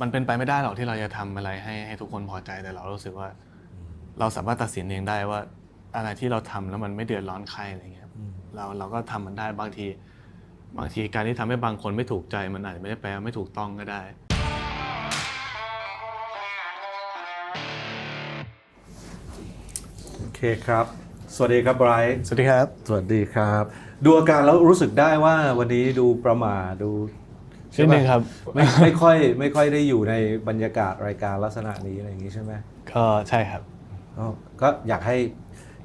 มันเป็นไปไม่ได้หรอกที่เราจะทำอะไรให้ทุกคนพอใจแต่เรารู้สึกว่าเราสามารถตัดสินเองได้ว่าอะไรที่เราทำแล้วมันไม่เดือดร้อนใครอะไรเงี้ยเราก็ทำมันได้บางทีการที่ทำให้บางคนไม่ถูกใจมันอาจจะไม่ได้แปลว่าไม่ถูกต้องก็ได้โอเคครับสวัสดีครับไบรท์สวัสดีครับสวัสดีครับดูอาการแล้วรู้สึกได้ว่าวันนี้ดูประหม่าดูนิดนึงครับไม่ค่อยได้อยู่ในบรรยากาศรายการลักษณะนี้อะไรอย่างนี้ใช่ไหมก็ใช่ครับก็อยากให้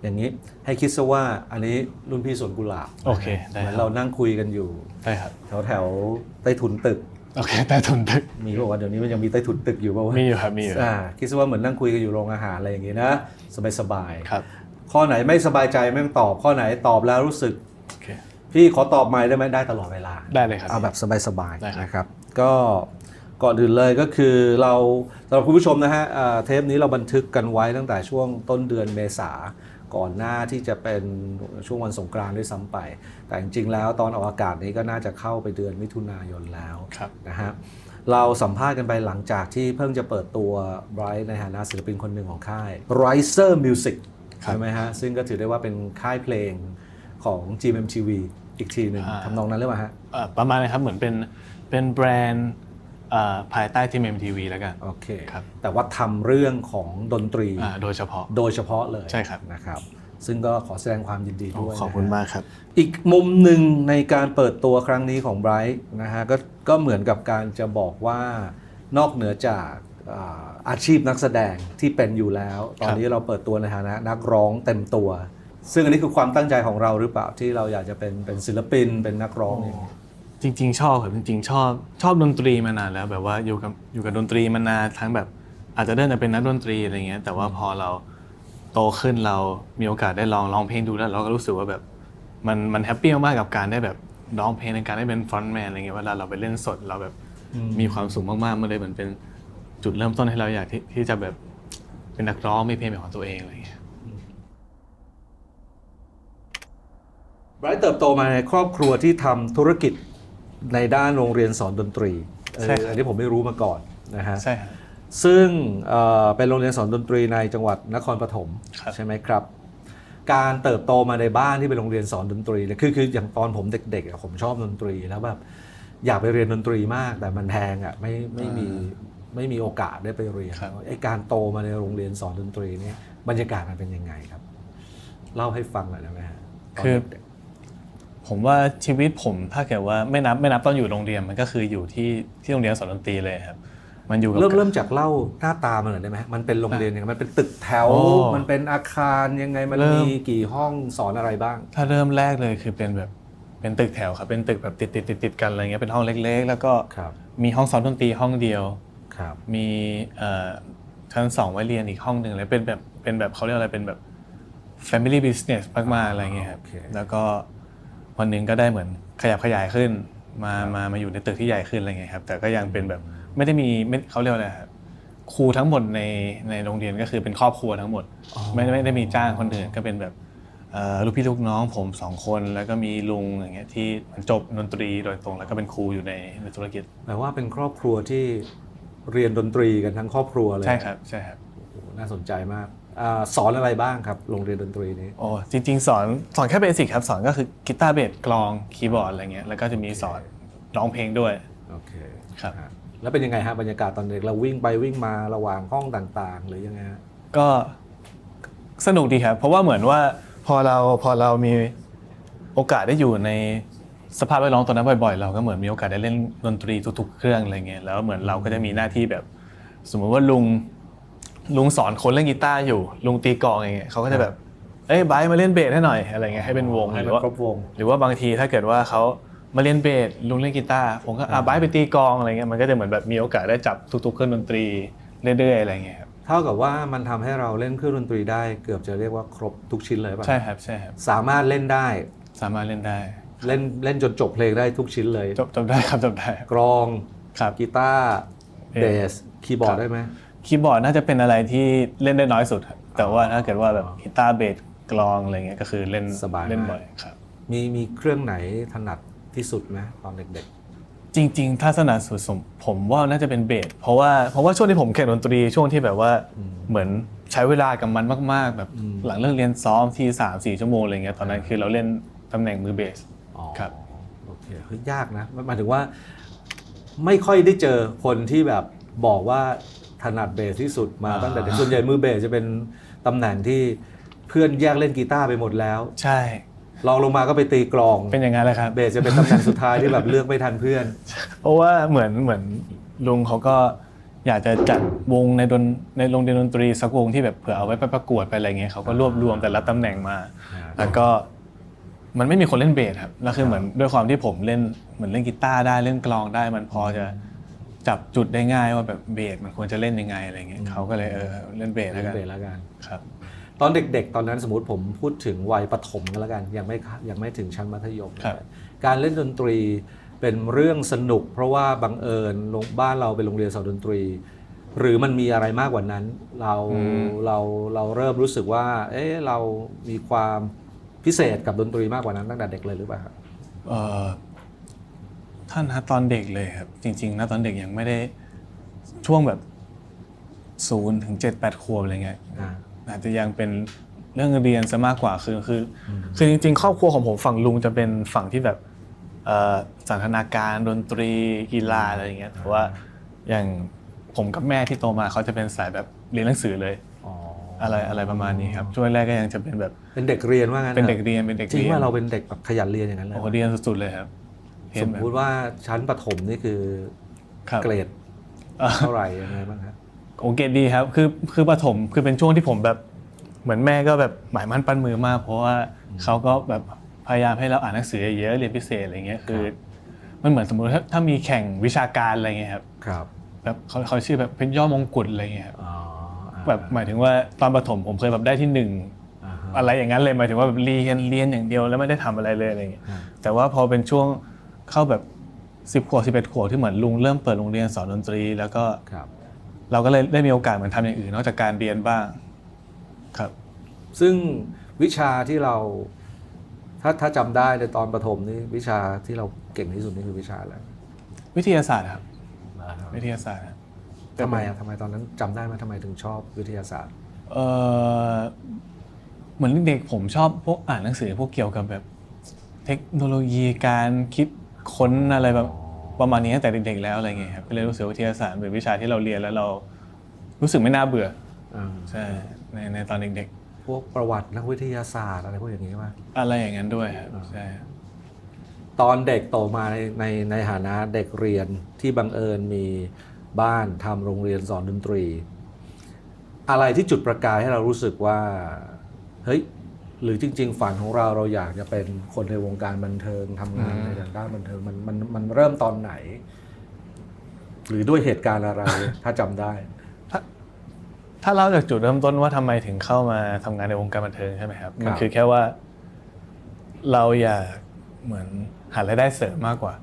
อย่างนี้ให้คิดซะว่าอันนี้รุ่นพี่สวนกุหลาบโอเคได้เหมือนเรานั่งคุยกันอยู่ได้ครับแถวใต้ถุนตึกโอเคใต้ถุนตึกมีบอกว่าเดี๋ยวนี้มันยังมีใต้ถุนตึกอยู่ป่าวมีอยู่ครับมีอยู่คิดซะว่าเหมือนนั่งคุยกันอยู่โรงอาหารอะไรอย่างนี้นะสบายครับข้อไหนไม่สบายใจไม่ต้องตอบข้อไหนตอบแล้วรู้สึกพี่ขอตอบใหม่ได้ไหมได้ตลอดเวลาได้เลยครับเอาแบบสบายๆนะครับก็ก่อนอื่นเลยก็คือเราสำหรับคุณผู้ชมนะฮะเทปนี้เราบันทึกกันไว้ตั้งแต่ช่วงต้นเดือนเมษาก่อนหน้าที่จะเป็นช่วงวันสงกรานต์ด้วยซ้ำไปแต่จริงๆแล้วตอนออกอากาศนี้ก็น่าจะเข้าไปเดือนมิถุนายนแล้วนะฮะเราสัมภาษณ์กันไปหลังจากที่เพิ่งจะเปิดตัวไบรท์ในฐานะศิลปินคนหนึ่งของค่าย Riser Music ใช่ไหมฮะซึ่งก็ถือได้ว่าเป็นค่ายเพลงของ GMMTV อีกทีหนึ่งทำนองนั้นหรือเปล่าฮะประมาณนะครับเหมือนเป็นแบรนด์ภายใต้ GMMTV แล้วกันโอเคครับแต่ว่าทำเรื่องของดนตรีโดยเฉพาะเลยใช่ครับนะครับซึ่งก็ขอแสดงความยินดีด้วยขอบคุณมากครับอีกมุมหนึ่งในการเปิดตัวครั้งนี้ของไบรท์นะฮะก็เหมือนกับการจะบอกว่านอกเหนือจากอาชีพนักแสดงที่เป็นอยู่แล้วตอนนี้เราเปิดตัวในฐานะนักร้องเต็มตัวซึ่งอันนี้คือความตั้งใจของเราหรือเปล่าที่เราอยากจะเป็นศิลปินเป็นนักร้องอย่างนี้จริงๆชอบครับจริงๆชอบดนตรีมานานแล้วแบบว่าอยู่กับดนตรีมานานทั้งแบบอาจจะเริ่มเป็นนักดนตรีอะไรเงี้ยแต่ว่าพอเราโตขึ้นเรามีโอกาสได้ลองร้องเพลงดูแล้วเราก็รู้สึกว่าแบบมันแฮปปี้มากๆกับการได้แบบร้องเพลงในการได้เป็นฟรอนต์แมนอะไรเงี้ยเวลาเราไปเล่นสดเราแบบมีความสุขมากๆมันเลยเหมือนเป็นจุดเริ่มต้นให้เราอยากที่จะแบบเป็นนักร้องมีเพลงเป็นของตัวเองอะไรเงี้ยไบรท์เติบโตมาในครอบครัวที่ทำธุรกิจในด้านโรงเรียนสอนดนตรีอันนี้ผมไม่รู้มาก่อนนะฮะใช่ครับซึ่งเป็นโรงเรียนสอนดนตรีในจังหวัดนครปฐมใช่ไหมครับการเติบโตมาในบ้านที่เป็นโรงเรียนสอนดนตรีเนี่ยคืออย่างตอนผมเด็กๆผมชอบดนตรีแล้วแบบอยากไปเรียนดนตรีมากแต่มันแพงอ่ะไม่มีโอกาสได้ไปเรียนไอ้การโตมาในโรงเรียนสอนดนตรีนี่บรรยากาศมันเป็นยังไงครับเล่าให้ฟังหน่อยได้ไหมฮะคือผมว่าชีวิตผมถ้าเกิดว่าไม่นับตอนอยู่โรงเรียนมันก็คืออยู่ที่โรงเรียนสอนดนตรีเลยครับมันอยู่เริ่มจากเล่าหน้าตามันหน่อยได้ไหมมันเป็นโรงเรียนยังไงมันเป็นตึกแถวมันเป็นอาคารยังไงมันมีกี่ห้องสอนอะไรบ้างถ้าเริ่มแรกเลยคือเป็นแบบเป็นตึกแถวครับเป็นตึกแบบติดกันอะไรเงี้ยเป็นห้องเล็กๆแล้วก็มีห้องสอนดนตรีห้องเดียวมีชั้น2ไว้เรียนอีกห้องนึงเลยเป็นแบบเขาเรียกอะไรเป็นแบบ family business มากๆอะไรเงี้ยครับแล้วก็วันนึงก็ได้เหมือนขยับขยายขึ้นมาอยู่ในตึกที่ใหญ่ขึ้นอะไรเงี้ยครับแต่ก็ยังเป็นแบบไม่ได้มีเขาเรียกอะไรครับครูทั้งหมดในโรงเรียนก็คือเป็นครอบครัวทั้งหมดไม่ได้มีจ้างคนอื่นก็เป็นแบบลูกพี่ลูกน้องผม2คนแล้วก็มีลุงอย่างเงี้ยที่จบดนตรีโดยตรงแล้วก็เป็นครูอยู่ในธุรกิจแปลว่าเป็นครอบครัวที่เรียนดนตรีกันทั้งครอบครัวเลยใช่ครับน่าสนใจมากสอนอะไรบ้างครับโรงเรียนดนตรีนี้โอ้จริงๆสอนแค่เบสิกครับสอนก็คือกีตาร์เบสกลองคีย์บอร์ดอะไรเงี้ยแล้วก็จะมีสอนร้องเพลงด้วยโอเคครับแล้วเป็นยังไงฮะบรรยากาศตอนเด็กเราวิ่งไปวิ่งมาระหว่างห้องต่างๆหรือยังไงฮะก็สนุกดีครับเพราะว่าเหมือนว่าพอเรามีโอกาสได้อยู่ในสภาพแวดล้อมตอนนั้นบ่อยๆเราก็เหมือนมีโอกาสได้เล่นดนตรีทุกๆเครื่องอะไรเงี้ยแล้วเหมือนเราก็จะมีหน้าที่แบบสมมติว่าลุงสอนคนเล่นกีตาร์อยู่ลุงตีกลองอย่างเงี้ยเขาก็จะแบบไบร์ทมาเล่นเบสให้หน่อยอะไรเงี้ยให้เป็นวงหรือว่าบางทีถ้าเกิดว่าเขามาเล่นเบสลุงเล่นกีตาร์ผมก็ไบร์ทไปตีกลองอะไรเงี้ยมันก็จะเหมือนแบบมีโอกาสได้จับทุกๆเครื่องดนตรีเรื่อยๆอะไรเงี้ยครับเท่ากับว่ามันทำให้เราเล่นเครื่องดนตรีได้เกือบจะเรียกว่าครบทุกชิ้นเลยป่ะใช่ครับสามารถเล่นได้เล่นจนจบเพลงได้ทุกชิ้นเลยจบได้ครับจบได้กลองกีตาร์เบสคีย์บอร์ดได้ไหมคีย์บอร์ดน่าจะเป็นอะไรที่เล่นได้น้อยสุดครับแต่ว่าถ้าเกิดว่าแบบกีตาร์เบสกลองอะไรเงี้ยก็คือเล่นสบายเล่นบ่อยครับมีเครื่องไหนถนัดที่สุดไหมตอนเด็ก จริงๆถ้าถนัดสุดผมว่าน่าจะเป็นเบสเพราะว่าช่วงที่ผมแข่งดนตรีช่วงที่แบบว่าเหมือนใช้เวลากับมันมากๆแบบหลังเลิกเรียนซ้อมที3-4 ชั่วโมงอะไรเงี้ยตอนนั้นคือเราเล่นตำแหน่งมือเบสครับโอเคเฮ้ยยากนะหมายถึงว่าไม่ค่อยได้เจอคนที่แบบบอกว่าถนัดเบสที่สุดมาตั้งแต่เด็กส่วนใหญ่มือเบสจะเป็นตำแหน่งที่เพื่อนแยกเล่นกีตาร์ไปหมดแล้วใช่ลองลงมาก็ไปตีกลองเป็นอย่างนั้นแหละครับเบสจะเป็นตำแหน่งสุดท้ายที่แบบเลือกไม่ทันเพื่อนเพราะว่าเหมือนลุงเขาก็อยากจะจัดวงในโรงเรียนดนตรีสักวงที่แบบเผื่อเอาไว้ไปประกวดไปอะไรเงี้ยเขาก็รวบรวมแต่ละตำแหน่งมาแล้วก็มันไม่มีคนเล่นเบสครับแล้วคือเหมือนด้วยความที่ผมเล่นเหมือนเล่นกีตาร์ได้เล่นกลองได้มันพอจะจับจุดได้ง่ายว่าแบบเบสมันควรจะเล่นยังไงอะไรเงี้ยเขาก็เลยเล่นเบสแล้วกันครับตอนเด็กๆตอนนั้นสมมติผมพูดถึงวัยประถมกันแล้วกันยังไม่ถึงชั้นมัธยมการเล่นดนตรีเป็นเรื่องสนุกเพราะว่าบังเอิญบ้านเราเป็นโรงเรียนสอนดนตรีหรือมันมีอะไรมากกว่านั้นเราเริ่มรู้สึกว่าเรามีความพิเศษกับดนตรีมากกว่านั้นตั้งแต่เด็กเลยหรือเปล่าครับท่านตอนเด็กเลยครับจริงๆนะตอนเด็กยังไม่ได้ช่วงแบบ0 ถึง 7-8 ขวบอะไรเงี้ยอาจจะยังเป็นเรื่องเรียนซะมากกว่าคือจริงๆครอบครัวของผมฝั่งลุงจะเป็นฝั่งที่แบบสันทนาการดนตรีกีฬาอะไรอย่างเงี้ยแต่ว่าอย่างผมกับแม่ที่โตมาเขาจะเป็นสายแบบเรียนหนังสือเลยอะไรประมาณนี้ครับช่วงแรกก็ยังจะเป็นแบบเป็นเด็กเรียนว่างั้นเป็นเด็กเรียนจริงว่าเราเป็นเด็กแบบขยันเรียนอย่างนั้นเลยโอ้เรียนสุดๆเลยครับสมมติว่าชั้นประถมนี่คือเกรดเท่าไหร่ยังไงบ้างครับโอเคดีครับคือประถมคือเป็นช่วงที่ผมแบบเหมือนแม่ก็แบบหมายมั่นปั้นมือมากเพราะว่าเขาก็แบบพยายามให้เราอ่านหนังสือเยอะเรียนพิเศษอะไรเงี้ยคือมันเหมือนสมมติถ้ามีแข่งวิชาการอะไรเงี้ยครับแบบเขาชื่อแบบเป็นยอดมงกุฎอะไรเงี้ยแบบหมายถึงว่าตอนประถมผมเคยแบบได้ที่1อะไรอย่างนั้นเลยหมายถึงว่าแบบเรียนอย่างเดียวแล้วไม่ได้ทำอะไรเลยอะไรเงี้ยแต่ว่าพอเป็นช่วงเข้าแบบ10 ขวบ 11 ขวบที่เหมือนลุงเริ่มเปิดโรงเรียนสอนดนตรีแล้วก็เราก็เลยได้มีโอกาสเหมือนทำอย่างอื่นนอกจากการเรียนบ้างครับซึ่งวิชาที่เราถ้าจำได้ในตอนประถมนี่วิชาที่เราเก่งที่สุดนี่คือวิชาอะไรวิทยาศาสตร์ครับวิทยาศาสตร์ทำไมตอนนั้นจำได้ไหมทำไมถึงชอบวิทยาศาสตร์เหมือนเด็กผมชอบพวกอ่านหนังสือพวกเกี่ยวกับแบบเทคโนโลยีการคิดค้นอะไรแบบประมาณนี้ตั้งแต่เด็กๆแล้วอะไรเงี้ยครับก็เลยรู้สึกวิทยาศาสตร์เป็นวิชาที่เราเรียนแล้วเรารู้สึกไม่น่าเบื่อใช่ในตอนเด็กๆพวกประวัตินักวิทยาศาสตร์อะไรพวกอย่างนี้ป่ะอะไรอย่างนั้นด้วยครับใช่ตอนเด็กโตมาในฐานะเด็กเรียนที่บังเอิญมีบ้านทำโรงเรียนสอนดนตรีอะไรที่จุดประกายให้เรารู้สึกว่าเฮ้ยหรือจริงๆฝันของเราอยากจะเป็นคนในวงการบันเทิงทำงานในด้านบันเทิงมันเริ่มตอนไหนหรือด้วยเหตุการณ์อะไรถ้าจำได้ถ้าเล่าจากจุดเริ่มต้นว่าทำไมถึงเข้ามาทำงานในวงการบันเทิงใช่ไหมครับมันคือแค่ว่าเราอยากเหมือนหารายได้เสริมมากกว่า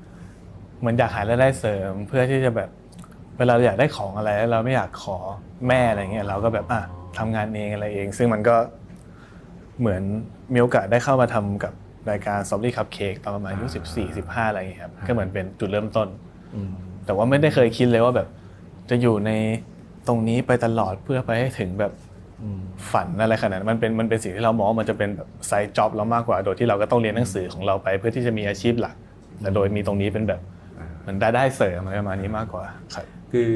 เหมือนอยากหารายได้เสริมเพื่อที่จะแบบเวลาเราอยากได้ของอะไรแล้วเราไม่อยากขอแม่อะไรเงี้ยเราก็แบบทำงานเองอะไรเองซึ่งมันก็เหมือนมีโอกาสได้เข้ามาทำกับรายการ Strawberry Cupcake ตอนประมาณอายุ14-15อะไรอย่างเงี้ยครับก็เหมือนเป็นจุดเริ่มต้นแต่ว่าไม่ได้เคยคิดเลยว่าแบบจะอยู่ในตรงนี้ไปตลอดเพื่อไปให้ถึงแบบฝันอะไรขนาดนั้นมันเป็นสิ่งที่เรามองว่ามันจะเป็นแบบไซด์จ็อบเรามากกว่าโดยที่เราก็ต้องเรียนหนังสือของเราไปเพื่อที่จะมีอาชีพหลักแต่โดยมีตรงนี้เป็นแบบเหมือนได้เสริมอะไรประมาณนี้มากกว่าครับคือ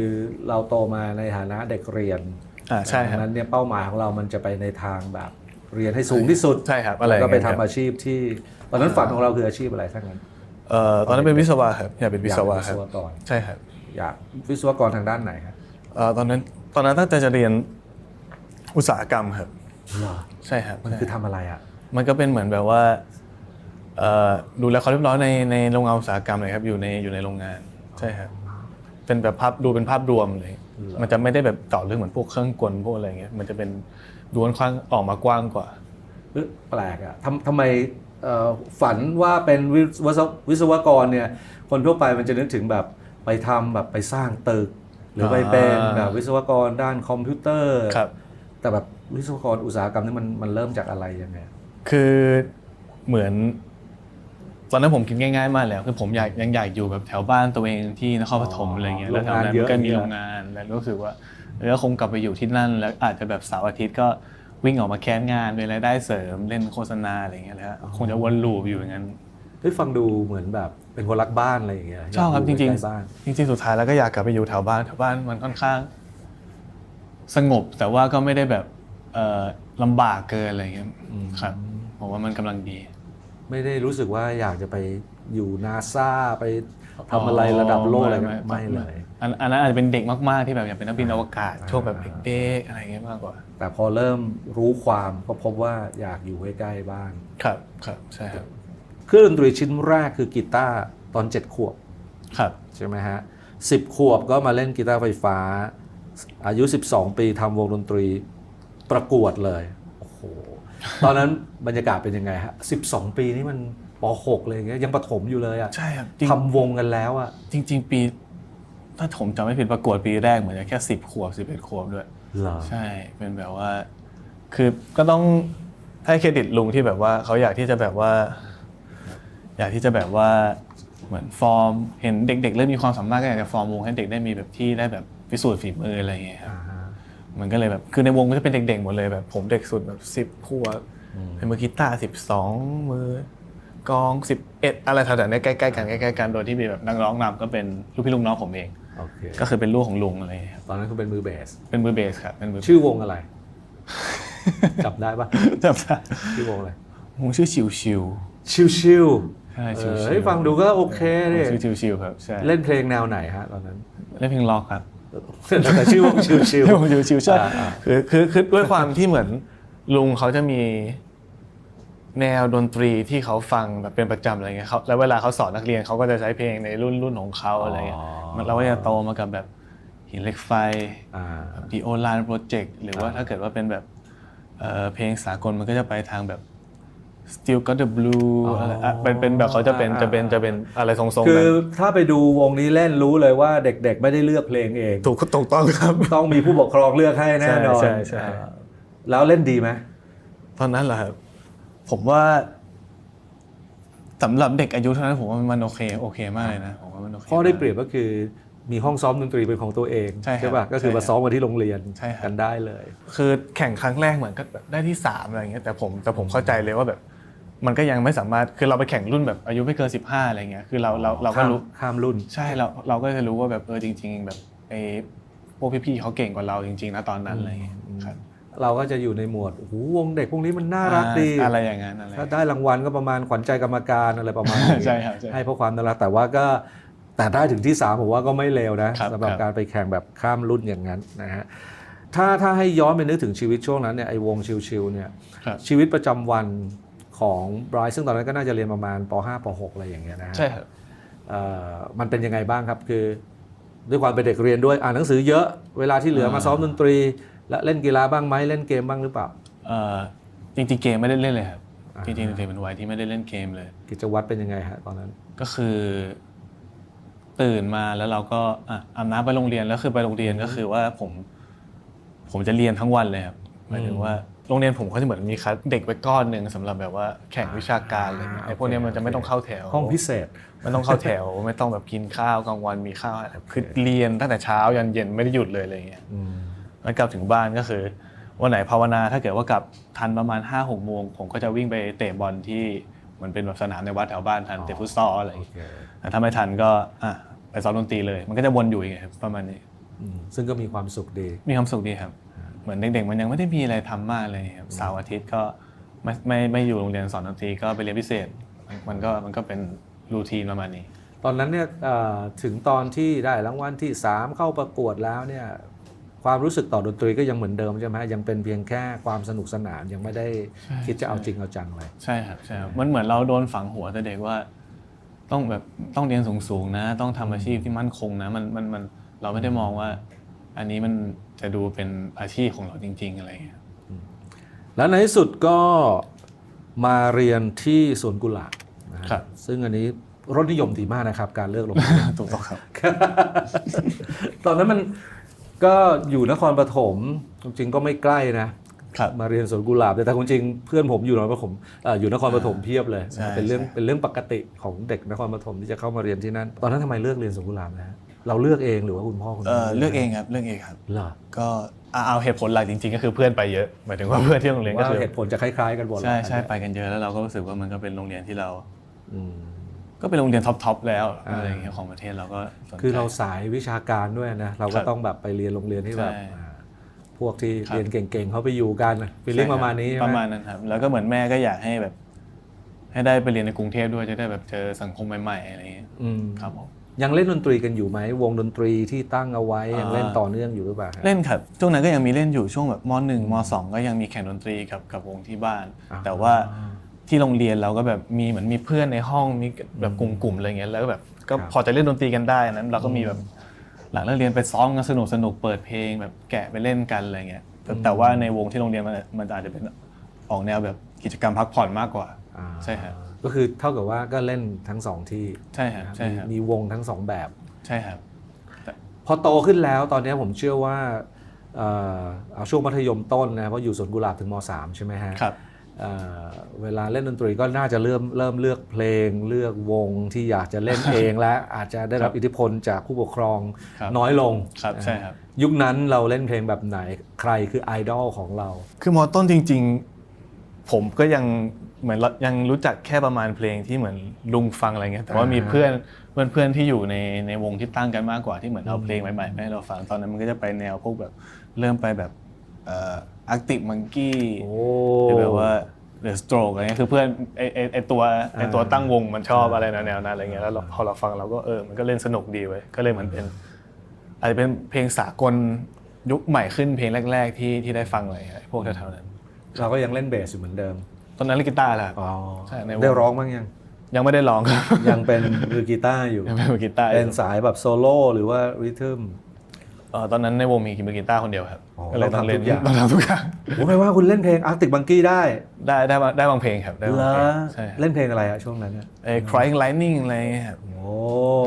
เราโตมาในฐานะเด็กเรียนใช่ครับนั้นเนี่ยเป้าหมายของเรามันจะไปในทางแบบเรียนให้สูงที่สุดใช่ครับอะไรก็ไปทำอาชีพที่ตอนนั้นฝันของเราคืออาชีพอะไรทั้งนั้นตอนนั้นเป็นวิศวะครับอยากเป็นวิศวะครับใช่ครับอยากวิศวกรทางด้านไหนครับตอนนั้นตั้งใจจะเรียนอุตสาหกรรมครับใช่ครับมันคือทำอะไรอ่ะมันก็เป็นเหมือนแบบว่าดูแลความเรียบร้อยในโรงงานอุตสาหกรรมเลยครับอยู่ในโรงงานใช่ครับเป็นแบบเป็นภาพรวมเลยมันจะไม่ได้แบบต่อเรื่องเหมือนพวกเครื่องกลพวกอะไรเงี้ยมันจะเป็นดูค่อนข้างออกมากว้างกว่าแปลกอ่ะทำไมฝันว่าเป็นวิศวกรเนี่ยคนทั่วไปมันจะนึกถึงแบบไปทำแบบไปสร้างตึกหรือไปเป็นแบบวิศวกรด้านคอมพิวเตอร์แต่แบบวิศวกรอุตสาหกรรมนี่มันเริ่มจากอะไรยังไงคือเหมือน ตอนนั้นผมคิดง่ายๆมากแล้วคือผมยังอยากอยู่แบบแถวบ้านตัวเองที่นครปฐมอะไรเงี้ยแล้วแถวนั้นก็มีโรงงานแล้วรู้สึกว่าแล้วคงกลับไปอยู่ที่นั่นแล้วอาจจะแบบเสาร์อาทิตย์ก็วิ่งออกมาแคสงานเป็นรายได้เสริมเล่นโฆษณาอะไรเงี้ยแล้วคงจะวนลูปอยู่อย่างนั้น ฟังดูเหมือนแบบเป็นคนรักบ้านอะไรอย่างเงี้ย ชอบครับจริง บ้าน ๆจริงๆสุดท้ายแล้วก็อยากกลับไปอยู่แถวบ้านมันค่อนข้างสงบแต่ว่าก็ไม่ได้แบบลำบากเกินอะไรเงี้ยครับผมว่ามันกำลังดี ไม่ได้รู้สึกว่าอยากจะไปอยู่นาซาไปทำอะไรระดับโลกอะไรไม่เลย อันนั้นอาจจะเป็นเด็กมากๆที่แบบอยากเป็นนักบินอวกาศช่วงแบบเด็กๆอะไรเงี้ยมากกว่า แต่พอเริ่มรู้ความก็พบว่าอยากอยู่ใกล้ๆบ้าน ครับใช่ครับ เครื่องดนตรีชิ้นแรกคือกีตาร์ตอน7 ขวบ ครับ ใช่ไหมฮะ10 ขวบก็มาเล่นกีตาร์ไฟฟ้าอายุ 12 ปีทำวงดนตรีประกวดเลยโอ้โหตอนนั้นบรรยากาศเป็นยังไงฮะ12 ปีนี่มันป .6 เลยอย่างเงี้ยยังประถมอยู่เลยอ่ะ ใช่ครับ ทำวงกันแล้วอ่ะ จริงปีถ้าผมจำไม่ผิดประกวดปีแรกเหมือนจะแค่10 ขวบ11 ขวบด้วย เหรอ ใช่เป็นแบบว่าคือก็ต้องให้เครดิตลุงที่แบบว่าเขาอยากที่จะแบบว่าเหมือนฟอร์มเห็นเด็กๆเริ่มมีความสามารถก็อยากจะฟอร์มวงให้เด็กได้มีแบบที่ได้แบบพิสูจน์ฝีมืออะไรอย่างเงี้ยครับมันก็เลยแบบคือในวงก็จะเป็นเด็กๆหมดเลยแบบผมเด็กสุดแบบ10 ขวบเป็นมือกีตาร์12มือกลอง11อะไรแถวๆนี้ใกล้ๆกันโดยที่มีแบบนักร้องนำก็เป็นลูกพี่ลูกน้องผมเอง Okay. ก็คือเป็นลูกของลุงอะไรอย่างเงี้ยครับ ตอนนั้นคุณเป็นมือเบส เป็นมือเบสครับเป็นมือ ชื่อวงอะไร จับได้ปะ จำได้ ชื่อวงอะไร ผมชื่อชิว ชิว ใช่ชิว เฮ้ยฟังดูก็โอเคดิ ชื่อชิวครับใช่ เล่นเพลงแนวไหนฮะตอนนั้น เล่นเพลงล็อกครับ แต่ชื่อวงชิว ผมชิวใช่คือด้วยความที่เหมือนลุงเขาจะมีแนวดนตรีที่เขาฟังแบบเป็นประจำอะไรเงี้ยเขาแล้วเวลาเขาสอนนักเรียนเขาก็จะใช้เพลงในรุ่นของเขาอะไรเงี้ยเราก็จะโตมากับแบบหินเหล็กไฟดีโอลานโปรเจกต์หรือว่าถ้าเกิดว่าเป็นแบบเพลงสากลมันก็จะไปทางแบบ Still Got the Blue อะไรเป็นแบบเขาจะเป็นอะไรทรงๆ คือ นั้น ถ้าไปดูวงนี้เล่นรู้เลยว่าเด็กๆไม่ได้เลือกเพลงเอง ถูกต้องครับ ต้องมีผู้ปกครองเลือกให้แน่นอน ใช่ แล้วเล่นดีไหม ตอนนั้นเหรอครับผมว่าสำหรับเด็กอายุเท่านั้นผมว่ามันโอเคมากเลยนะผมว่ามันโอเค ข้อได้เปรียบก็คือมีห้องซ้อมดนตรีเป็นของตัวเอง ใช่ครับ ป่ะก็คือมาซ้อมกันที่โรงเรียน ใช่ครับ กันได้เลย คือแข่งครั้งแรกเหมือนก็ได้ที่3อะไรอย่างเงี้ยแต่ผมเข้าใจเลยว่าแบบมันก็ยังไม่สามารถคือเราไปแข่งรุ่นแบบอายุไม่เกิน15อะไรเงี้ยคือเราก็รู้ ข้ามรุ่น ใช่เราก็จะรู้ว่าแบบจริงๆแบบไอ้พวกพี่ๆเขาเก่งกว่าเราจริงๆนะตอนนั้นอะไรเงี้ยครับ เราก็จะอยู่ในหมวดโอ้โหวงเด็กพวกนี้มันน่ารักดี อะไรอย่างนั้นอะไร ถ้าได้รางวัลก็ประมาณขวัญใจกรรมการอะไรประมาณนี้ ใช่ครับ ให้เพราะความน่ารักแต่ว่าก็แต่ได้ถึงที่3ผมว่าก็ไม่เลวนะครับ สำหรับ ครับ การไปแข่งแบบข้ามรุ่นอย่างนั้นนะฮะถ้าให้ย้อนไปนึกถึงชีวิตช่วงนั้นเนี่ยไอ้วงชิวๆเนี่ย ครับ ชีวิตประจำวันของไบรท์ซึ่งตอนนั้นก็น่าจะเรียนประมาณป .5 ป .6 อะไรอย่างเงี้ยนะฮะ ใช่ครับ มันเป็นยังไงบ้างครับคือด้วยความเป็นเด็กเรียนด้วยอ่านหนังสือเยอะเวลาที่เหลือมาซ้อมดนตรีและเล่นกีฬาบ้างไหมเล่นเกมบ้างหรือเปล่า จริงๆเกมไม่ได้เล่นเลยครับจริงๆเป็นวัยที่ไม่ได้เล่นเกมเลย กิจวัตรเป็นยังไงฮะตอนนั้น ก็คือตื่นมาแล้วเราก็อาบน้ำไปโรงเรียนแล้วคือไปโรงเรียนก็คือว่าผมจะเรียนทั้งวันเลยครับหมายถึงว่าโรงเรียนผมเขาจะเหมือนมีคัดเด็กไว้ก้อนหนึ่งสำหรับแบบว่าแข่งวิชาการอะไรเงี้ยไอ้พวกนี้มันจะไม่ต้องเข้าแถว ห้องพิเศษ ไม่ต้องเข้าแถว ไม่ต้องแบบกินข้าวกลางวันมีข้าวคือเรียนตั้งแต่เช้ายันเย็นไม่ได้หยุดเลยอะไรเงี้ยแล้วกลับถึงบ้านก็คือวันไหนภาวนาถ้าเกิดว่ากลับทันประมาณ 5-6 โมงผมก็จะวิ่งไปเตะบอลที่มันเป็นแบบสนามในวัดแถวบ้านทันเตะฟุตซอลอะไรอย่างเงี้ยแต่ถ้าไม่ทันก็ไปซ้อมดนตรีเลยมันก็จะวนอยู่อย่างเงี้ยประมาณนี้ ซึ่งก็มีความสุขดี มีความสุขดีครับเหมือนเด็กๆมันยังไม่ได้มีอะไรทำมากเลยครับเสาร์อาทิตย์ก็ไม่อยู่โรงเรียนสอนดนตรีก็ไปเรียนพิเศษมันก็เป็นรูทีนประมาณนี้ ตอนนั้นเนี่ยถึงตอนที่ได้รางวัลที่3เข้าประกวดแล้วเนี่ยความรู้สึกต่อดนตรีก็ยังเหมือนเดิมใช่ไหมยังเป็นเพียงแค่ความสนุกสนานยังไม่ได้คิดจะเอาจริงเอาจังเลย ใช่ครับมันเหมือนเราโดนฝังหัวแต่เด็กว่าต้องเรียนสูงๆนะต้องทำอาชีพที่มั่นคงนะมันเราไม่ได้มองว่าอันนี้มันจะดูเป็นอาชีพของเราจริงๆอะไรอย่างเงี้ย แล้วในที่สุดก็มาเรียนที่สวนกุหลาบนะครับซึ่งอันนี้รสนิยมดีมากนะครับการเลือกโรงเรียน ถูกต้องครับ ตอนนั้นมันก็อยู่นครปฐมจริงๆก็ไม่ใกล้นะ ครับ มาเรียนสวนกุหลาบแต่คุณจริงเพื่อนผมอยู่นครปฐมอยู่นครปฐมเพียบเลย ใช่ เป็นเรื่อง ใช่ เป็นเรื่องปกติของเด็กนครปฐมที่จะเข้ามาเรียนที่นั่นตอนนั้นทำไมเลือกเรียนสวนกุหลาบนะฮะเราเลือกเองหรือว่าคุณพ่อคุณแม่ เลือกเองครับเลือกเองครับ เหรอ ก็เอาเหตุผลหลักจริงๆก็คือเพื่อนไปเยอะหมายถึงว่าเพื่อนที่โรงเรียนก็ ว่า คือ เหตุผลจะคล้ายๆกันหมด ใช่ใช่ไปกันเยอะแล้วเราก็รู้สึกว่ามันก็เป็นโรงเรียนที่เรา อืม ก็เป็นโรงเรียนท็อปแล้วอะไรอย่างเงี้ยของประเทศเราก็สนใจ คือเราสายวิชาการด้วยนะเราก็ ครับ ต้องแบบไปเรียนโรงเรียนที่แบบ ใช่ พวกที่ ครับ เรียนเก่งๆเขาไปอยู่กันฟีลลิ่งประมาณนี้ใช่ไห ประมาณนั้นครับแล้วก็เหมือนแม่ก็อยากให้แบบ ให้ได้ไปเรียนในกรุงเทพด้วยจะได้แบบเจอสังคมใหม่ๆอะไรอย่างเงี้ย อืม ครับผม ยังเล่นดนตรีกันอยู่ไหมวงดนตรีที่ตั้งเอาไว้ยังเล่น อ่า ต่อเนื่องอยู่หรือเปล่าฮะ เล่นครับช่วงนั้นก็ยังมีเล่นอยู่ช่วงแบบม.1 ม.2 ก็ยังมีแข่งดนตรีกับวงที่บ้าน อ่า แต่ว่าที่โรงเรียนเราก็แบบมีเหมือนมีเพื่อนในห้องมีแบบกลุ่มๆอะไรเงี้ยแล้วก็แบบก็ ครับ พอจะเล่นดนตรีกันได้นั้นเราก็มีแบบหลังเลิกเรียนไปซ้อมกันสนุกเปิดเพลงแบบแกะไปเล่นกันอะไรเงี้ยแต่ว่าในวงที่โรงเรียนมันอาจจะเป็นออกแนวแบบกิจกรรมพักผ่อนมากกว่า อ่า ใช่ครับ ก็คือเท่ากับว่าก็เล่นทั้งสองที่ ใช่ครับใช่ครับ มีวงทั้งสองแบบ ใช่ครับ พอโตขึ้นแล้วตอนนี้ผมเชื่อว่าเอาช่วงมัธยมต้นนะเพราะอยู่สวนกุหลาบถึงม.3 ใช่ไหมฮะ ครับ เวลาเล่นดนตรีก็น่าจะเริ่มเลือกเพลงเลือกวงที่อยากจะเล่นเอง และอาจจะได้รับอิทธิพลจากผู้ปกครอง ครับ น้อยลง ครับใช่ครับ ยุคนั้นเราเล่นเพลงแบบไหนใครคือไอดอลของเรา คือมอต้นจริงๆ ผมก็ยังเหมือนยังรู้จักแค่ประมาณเพลงที่เหมือนลุงฟังอะไรเงี้ยแต่ว่ามีเพื่อนที่อยู่ในวงที่ตั้งกันมากกว่าที่เหมือนเอาเพลงใหม่ๆมาให้เราฟังตอนนั้นมันก็จะไปแนวพวกแบบเริ่มไปแบบArctic Monkey โอ้ หรือแบบว่า The Stroke อะไรเงี้ยคือเพื่อนไอตัวตั้งวงมันชอบอะไรแนวนั้นอะไรเงี้ยแล้วพอเราฟังเราก็มันก็เล่นสนุกดีเว้ยก็เลยเหมือนเป็นอาจจะเป็นเพลงสากลยุคใหม่ขึ้นเพลงแรกๆที่ได้ฟังอะไรเงี้ยพวกแถวๆนั้น เราก็ยังเล่นเบสอยู่เหมือนเดิม ตอนนั้นเล่นกีตาร์แหละ อ๋อ ใช่ในวง ได้ร้องบ้างยัง ยังไม่ได้ร้องครับ ยังเป็นมือกีตาร์อยู่ ยังเป็นมือกีตาร์อ เป็น ยู่ สายแบบโซโล่หรือว่าริทึม ตอนนั้นในวงมีมือกีตาร์คนเดียวครับ อ๋อ ก็เลยต้องเล่น ต้องทำทุกอย่าง ต้องทำทุกอย่าง ผมแปลว่าคุณเล่นเพลง Arctic Monkey ได้ ได้บางเพลงครับได้ เห บาร ง อ เพลงใช่ครับ เล่นเพลงอะไรอะช่วงนั้นเนี่ย Crying Lightning อะไรเงี้ยครับ โอ้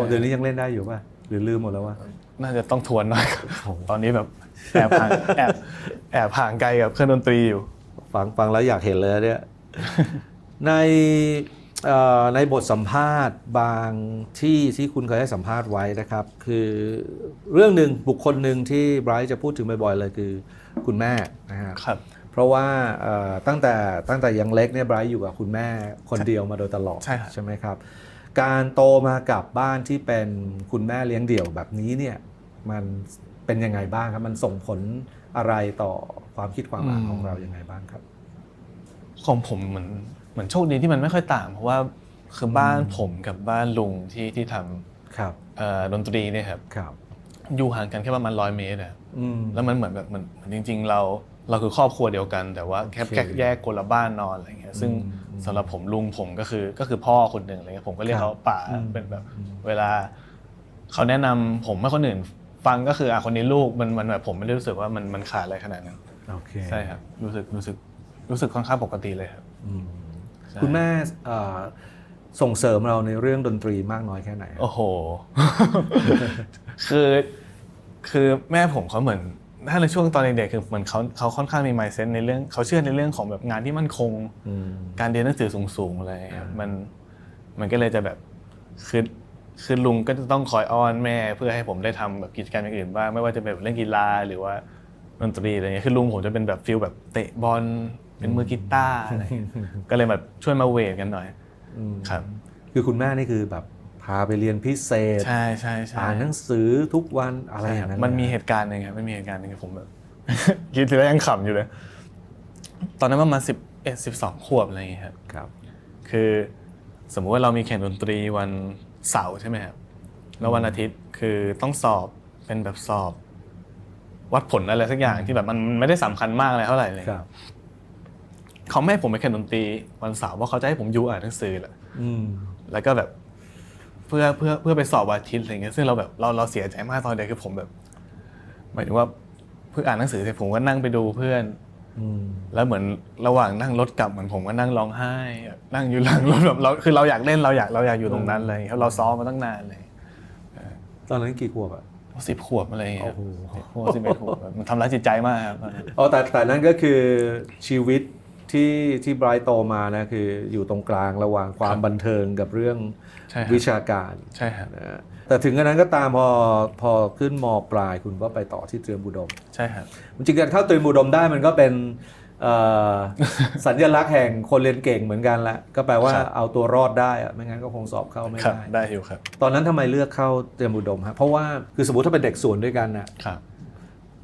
เดี๋ยวนี้ยังเล่นได้อยู่ป่ะหรือลืมหมดแล้ววะ น่าจะต้องทวนหน่อยครับ โอ้โห ตอนนี้แบบแอบห่างแอบห่างไกลกับเครื่องดนตรีอยู่ ฟังแล้วอยากเห็นเลยเนี่ย ในในบทสัมภาษณ์บางที่คุณเคยให้สัมภาษณ์ไว้นะครับ คือเรื่องหนึ่งบุคคลหนึ่งที่ไบรท์จะพูดถึงบ่อยๆเลยคือคุณแม่นะฮะ ครับ เพราะว่าตั้งแต่ยังเล็กเนี่ยไบรท์อยู่กับคุณแม่คนเดียวมาโดยตลอด ใช่ครับ ใช่ไหมครับ การโตมากับบ้านที่เป็นคุณแม่เลี้ยงเดี่ยวแบบนี้เนี่ยมันเป็นยังไงบ้างครับมันส่งผลอะไรต่อความคิดความอ่านของเรายังไงบ้างครับ ของผมเหมือนโชคดีที่มันไม่ค่อยต่างเพราะว่าคือบ้านผมกับบ้านลุงที่ท ครับ ำดนตรีเนี่ยครับ ครับ อยู่ห่างกันแค่ประมาณ100 เมตรอะ อืม แล้วมันเหมือนแบบมันจริงๆเราคือครอบครัวเดียวกัน แต่ว่าแค่ โอเค แยกคนละบ้านนอนอะไรเงี้ยซึ่งสำหรับผมลุงผมก็คือพ่อคนหนึ่งอะไรเงี้ยผมก็เรียกเขาป่าเป็นแบบเวลาเขาแนะนำผมให้คนอื่นฟังก็คือคนนี้ลูกมันแบบผมไม่ได้รู้สึกว่ามันขาดอะไรขนาดนั้น โอเค ใช่ครับรู้สึกค่อนข้างปกติเลยครับ อืม ใช่ คุณแม่ส่งเสริมเราในเรื่องดนตรีมากน้อยแค่ไหนครับ โอ้โห คือแม่ผมเขาเหมือนถ้าในช่วงตอนเด็กๆคือเหมือนเขาค่อนข้างมี mindset ในเรื่องเขาเชื่อในเรื่องของแบบงานที่มั่นคง อืม การเรียนหนังสือสูงๆอะไรครับมันก็เลยจะแบบคือลุงก็จะต้องคอยอ้อนแม่เพื่อให้ผมได้ทำแบบกิจกรรมอย่างอื่นบ้างไม่ว่าจะเป็นเล่นกีฬาหรือว่าดนตรีอะไรเงี้ยคือลุงผมจะเป็นแบบฟีลแบบเตะบอลเป็นมือกีตาร์อะไรเงี้ยก็เลยแบบช่วยมาเวทกันหน่อย อืม ครับ คือคุณแม่นี่คือแบบพาไปเรียนพิเศษ ใช่อ่านหนังสือทุกวันอะไรอย่างนั้น มันมี เลย เหตุการณ์หนึงครับมันมีเหตุการณ์หนึงผมแบบ คิดทีแล้วยังขำอยู่เลย ตอนนั้นประมาณ11-12 ขวบอะไรอย่างเงี้ยครับ ครับ คือสมมุติว่าเรามีแข่งดนตรีวันเสาร์ใช่ไหมครับแล้ววันอาทิตย์คือต้องสอบเป็นแบบสอบ วัดผลอะไรสักอย่างที่แบบมันไม่ได้สำคัญมากอะไรเท่าไหร่เลย ครับ เขาไม่ให้ผมไปแข่งดนตรีวันเสาร์เพราะเขาจะให้ผมอยู่อ่านหนังสือแหละ อืม แล้วก็แบบเพื่อไปสอบวันอาทิตย์อะไรเงี้ยซึ่งเราแบบเราเสียใจมากตอนเด็กคือผมแบบหมายถึงว่าเพื่ออ่านหนังสือเสร็จผมก็นั่งไปดูเพื่อน อืม แล้วเหมือนระหว่างนั่งรถกลับเหมือนผมก็นั่งร้องไห้แบบนั่งอยู่หลังรถแบบคือเราอยากเล่นเราอยากอยู่ตรงนั้นเลยเราซ้อมมาตั้งนานเลย ตอนนั้นกี่ขวบอ่ะ โ 10 ขวบอะไรอย่างเงี้ย โอ้โห 10 ขวบ 11 ขวบมันทำร้ายจิตใจมากครับ แต่นั่นก็คือชีวิตที่ไบรท์โตมานะคืออยู่ตรงกลางระหว่างความบันเทิงกับเรื่อง ใช่ครับ วิชาการ ใช่ครับ นะแต่ถึงกระนั้นก็ตามพอขึ้นมปลายคุณก็ไปต่อที่เตรียมอุดม ใช่ครับ จริงๆการเข้าเตรียมอุดมได้มันก็เป็นเอ่อ สัญลักษณ์แห่งคนเรียนเก่งเหมือนกันละก็แปลว่า ครับ เอาตัวรอดได้อะไม่งั้นก็คงสอบเข้าไม่ ครับ ได้ ได้อยู่ครับ ตอนนั้นทำไมเลือกเข้าเตรียมอุดมฮะเพราะว่าคือสมมติถ้าเป็นเด็กส่วนด้วยกันน่ะ ครับ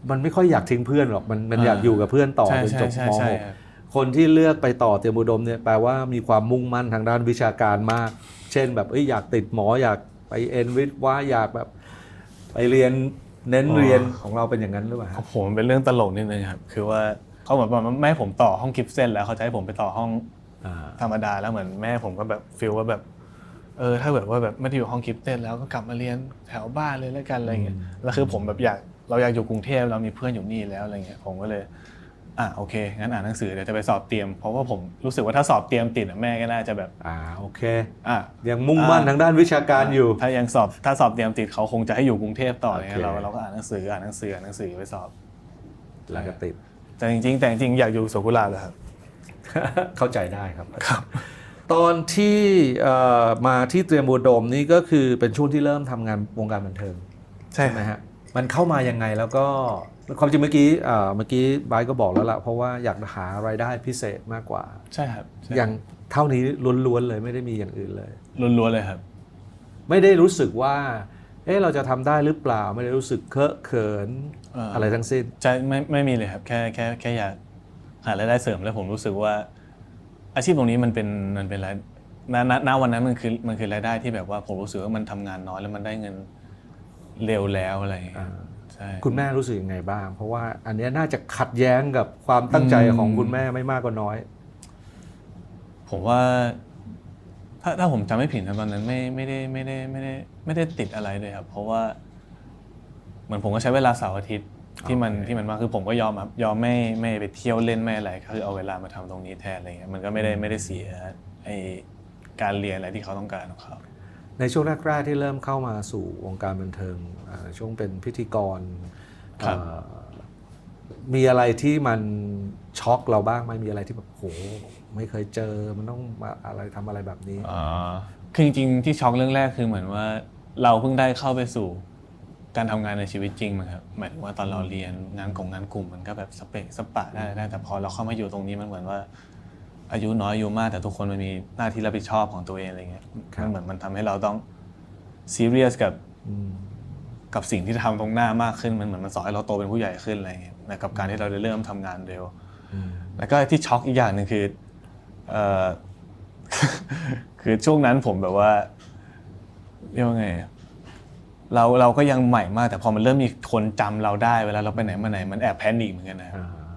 มันไม่ค่อยอยากทิ้งเพื่อนหรอกมันอยากอยู่กับเพื่อนต่อ ใช่ จนจบ ใช่ ม ใช่ .6 ครับ คนที่เลือกไปต่อเตรียมอุดมเนี่ยแปลว่ามีความมุ่งมั่นทางด้านวิชาการมาก เช่นแบบอยากติดหมออยากไปเอ็นวิทย์ว่าอยากแบบไปเรียนเน้นเรียนของเราเป็นอย่างนั้นหรือเปล่า ของผมเป็นเรื่องตลกนิดนึงครับคือว่าเขาเหมือนว่าแม่ผมต่อห้องกิฟต์เส้นแล้วเขาจะให้ผมไปต่อห้องธรรมดาแล้วเหมือนแม่ผมก็แบบฟีลว่าแบบถ้าแบบว่าแบบไม่ได้อยู่ห้องกิฟต์เส้นแล้วก็กลับมาเรียนแถวบ้านเลยแล้วกันอะไรเงี้ยแล้วคือผมแบบเราอยากอยู่กรุงเทพเรามีเพื่อนอยู่นี่แล้วอะไรเงี้ยผมก็เลยโอเคงั้นอ่านหนังสือเดี๋ยวจะไปสอบเตรียมเพราะว่าผมรู้สึกว่าถ้าสอบเตรียมติดแม่ก็น่าจะแบบโอเค อ่ะ ยังมุ่งมั่นทางด้านวิชาการอยู่ ถ้าสอบเตรียมติดเขาคงจะให้อยู่กรุงเทพต่อเนี่ยเราก็อ่านหนังสือไปสอบ แล้วก็ติด แต่จริงอยากอยู่สวนกุหลาบเลยครับ เข้าใจได้ครับ ตอนที่มาที่เตรียมอุดมนี่ก็คือเป็นช่วงที่เริ่มทำงานวงการบันเทิง ใช่ ไหมฮะมันเข้ามายังไงแล้วก็ความจริงเมื่อกี้ไบร์ทก็บอกแล้วล่ะเพราะว่าอยากหารายได้พิเศษมากกว่า ใช่ครับ อย่างเท่านี้ล้วนๆเลยไม่ได้มีอย่างอื่นเลย ล้วนๆเลยครับ ไม่ได้รู้สึกว่าเราจะทำได้หรือเปล่าไม่ได้รู้สึกเคอะเขินอะไรทั้งสิ้น ใช่ไม่มีเลยครับแค่อยากหารายได้เสริมแล้วผมรู้สึกว่าอาชีพตรงนี้มันเป็นรายณวันนั้นมันคือรายได้ที่แบบว่าผมรู้สึกว่ามันทำงานน้อยแล้วมันได้เงินเร็วแล้วอะไรอย่างเงี้ยใช่ คุณแม่รู้สึกยังไงบ้าง เพราะว่าอันนี้น่าจะขัดแย้งกับความตั้งใจของคุณแม่ไม่มากก็น้อย ผมว่าถ้าผมจำไม่ผิดนะตอนนั้นไม่ได้ติดอะไรเลยครับเพราะว่าเหมือนผมก็ใช้เวลาเสาร์อาทิตย์ที่มันมากคือผมก็ยอมไม่ไปเที่ยวเล่นไม่อะไรคือเอาเวลามาทำตรงนี้แทนอะไรเงี้ยมันก็ไม่ได้เสียไอการเรียนอะไรที่เขาต้องการของเขาในช่วงแรกๆที่เริ่มเข้ามาสู่วงการบันเทิงช่วงเป็นพิธีกรมีอะไรที่มันช็อกเราบ้างไหมมีอะไรที่แบบโหไม่เคยเจอมันต้องมาอะไรทำอะไรแบบนี้คือจริงๆที่ช็อกเรื่องแรกคือเหมือนว่าเราเพิ่งได้เข้าไปสู่การทำงานในชีวิตจริงมั้งครับหมายถึงว่าตอนเราเรียนงานกลุ่มมันก็แบบสเปะสปะได้แต่พอเราเข้ามาอยู่ตรงนี้มันเหมือนว่าอายุน้อยอายุมากแต่ทุกคนมันมีหน้าที่รับผิดชอบของตัวเองอะไรเงี้ยมันเหมือนมันทำให้เราต้องซีเรียสกับสิ่งที่ทำตรงหน้ามากขึ้นมันเหมือนมันสอนให้เราโตเป็นผู้ใหญ่ขึ้นอะไรเงี้ยกับการที่เราได้เริ่มทำงานเร็วแล้วก็ที่ช็อกอีกอย่างหนึ่งคือคือช่วงนั้นผมแบบว่าเรียกว่าไงเราก็ยังใหม่มากแต่พอมันเริ่มมีคนจำเราได้เวลาเราไปไหนมาไหนมันแอบแพนิคเหมือนกันนะ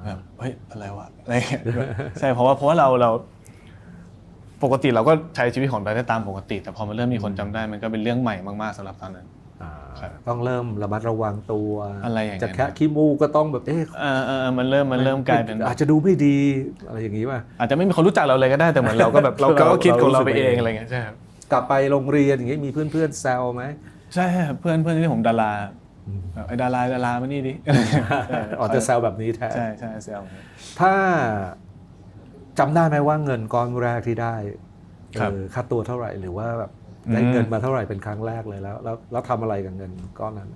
แบบเฮ้ยอะไรวะอะไรใช่เพราะว่าเราปกติเราก็ใช้ชีวิตของเราได้ตามปกติแต่พอมันเริ่มมีคนจำได้มันก็เป็นเรื่องใหม่มากๆสำหรับตอนนั้นต้องเริ่มระมัดระวังตัวอะไรอย่างเงี้ยจะแค่ขี้มูกก็ต้องแบบมันเริ่มกลายเป็นอาจจะดูไม่ดีอะไรอย่างนี้ป่ะอาจจะไม่มีคนรู้จักเราเลยก็ได้แต่เหมือนเราก็แบบเราก็คิดของเราไปเองอะไรเงี้ยใช่ครับกลับไปโรงเรียนอย่างนี้มีเพื่อนๆแซวไหมใช่ครับเพื่อนที่ผมดาราไอ้ดารามานี่ดิจะแซวแบบนี้แทนใช่แซวถ้าจำได้ไหมว่าเงินก้อนแรกที่ได้ค่าตัวเท่าไหร่หรือว่าแบบได้เงินมาเท่าไหร่เป็นครั้งแรกเลยแล้วทำอะไรกับเงินก้อนนั้น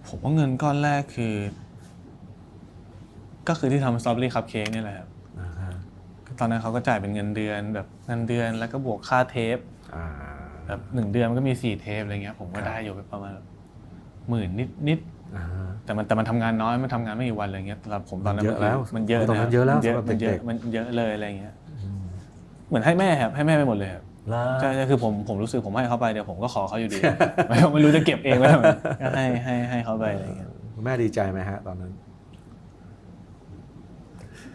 ผมว่าเงินก้อนแรกก็คือที่ทำสตรอเบอรี่คัพเค้กนี่แหละครับตอนนั้นเขาก็จ่ายเป็นเงินเดือนแบบเงินเดือนแล้วก็บวกค่าเทปแบบ1 เดือนมันก็มี4 เทปอะไรเงี้ยผมก็ได้อยู่ไปประมาณ10,000นิดแต่มันทำงานน้อยมันทำงานไม่กี่วันอะไรเงี้ยสำหรับผมตอนนั้นมันเยอะตอนนั้นเยอะแล้วมันเยอะเลยอะไรเงี้ยเหมือนให้แม่ครับให้แม่ไปหมดเลยครับใช่คือผมรู้สึกผมให้เขาไปเดี๋ยวผมก็ขอเขาอยู่ดีไม่รู้จะเก็บเองไว้ทำไมก็ให้เขาไปอะไรเงี้ยแม่ดีใจไหมฮะตอนนั้น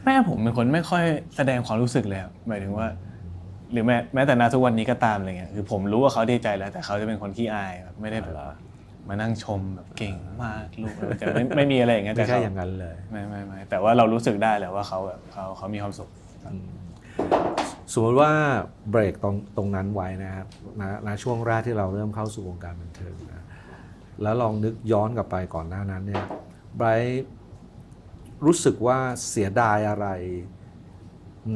แม่ผมเป็นคนไม่ค่อยแสดงความรู้สึกเลยครับหมายถึงว่าหรือแม้แต่ณทุกวันนี้ก็ตามอะไรเงี้ยคือผมรู้ว่าเขาดีใจแล้วแต่เขาจะเป็นคนขี้อายแบบไม่ได้แบบมานั่งชมแบบเก่งมากลูกแต่ไม่มีอะไรอย่างเงี้ยไม่ใช่อย่างนั้นเลยไม่แต่ว่าเรารู้สึกได้แหละว่าเขาแบบเขามีความสุขสมมติว่าเบรกตรงนั้นไว้นะครับณช่วงแรกที่เราเริ่มเข้าสู่วงการบันเทิงนะ แล้วลองนึกย้อนกลับไปก่อนหน้านั้นเนี่ยไบรท์รู้สึกว่าเสียดายอะไร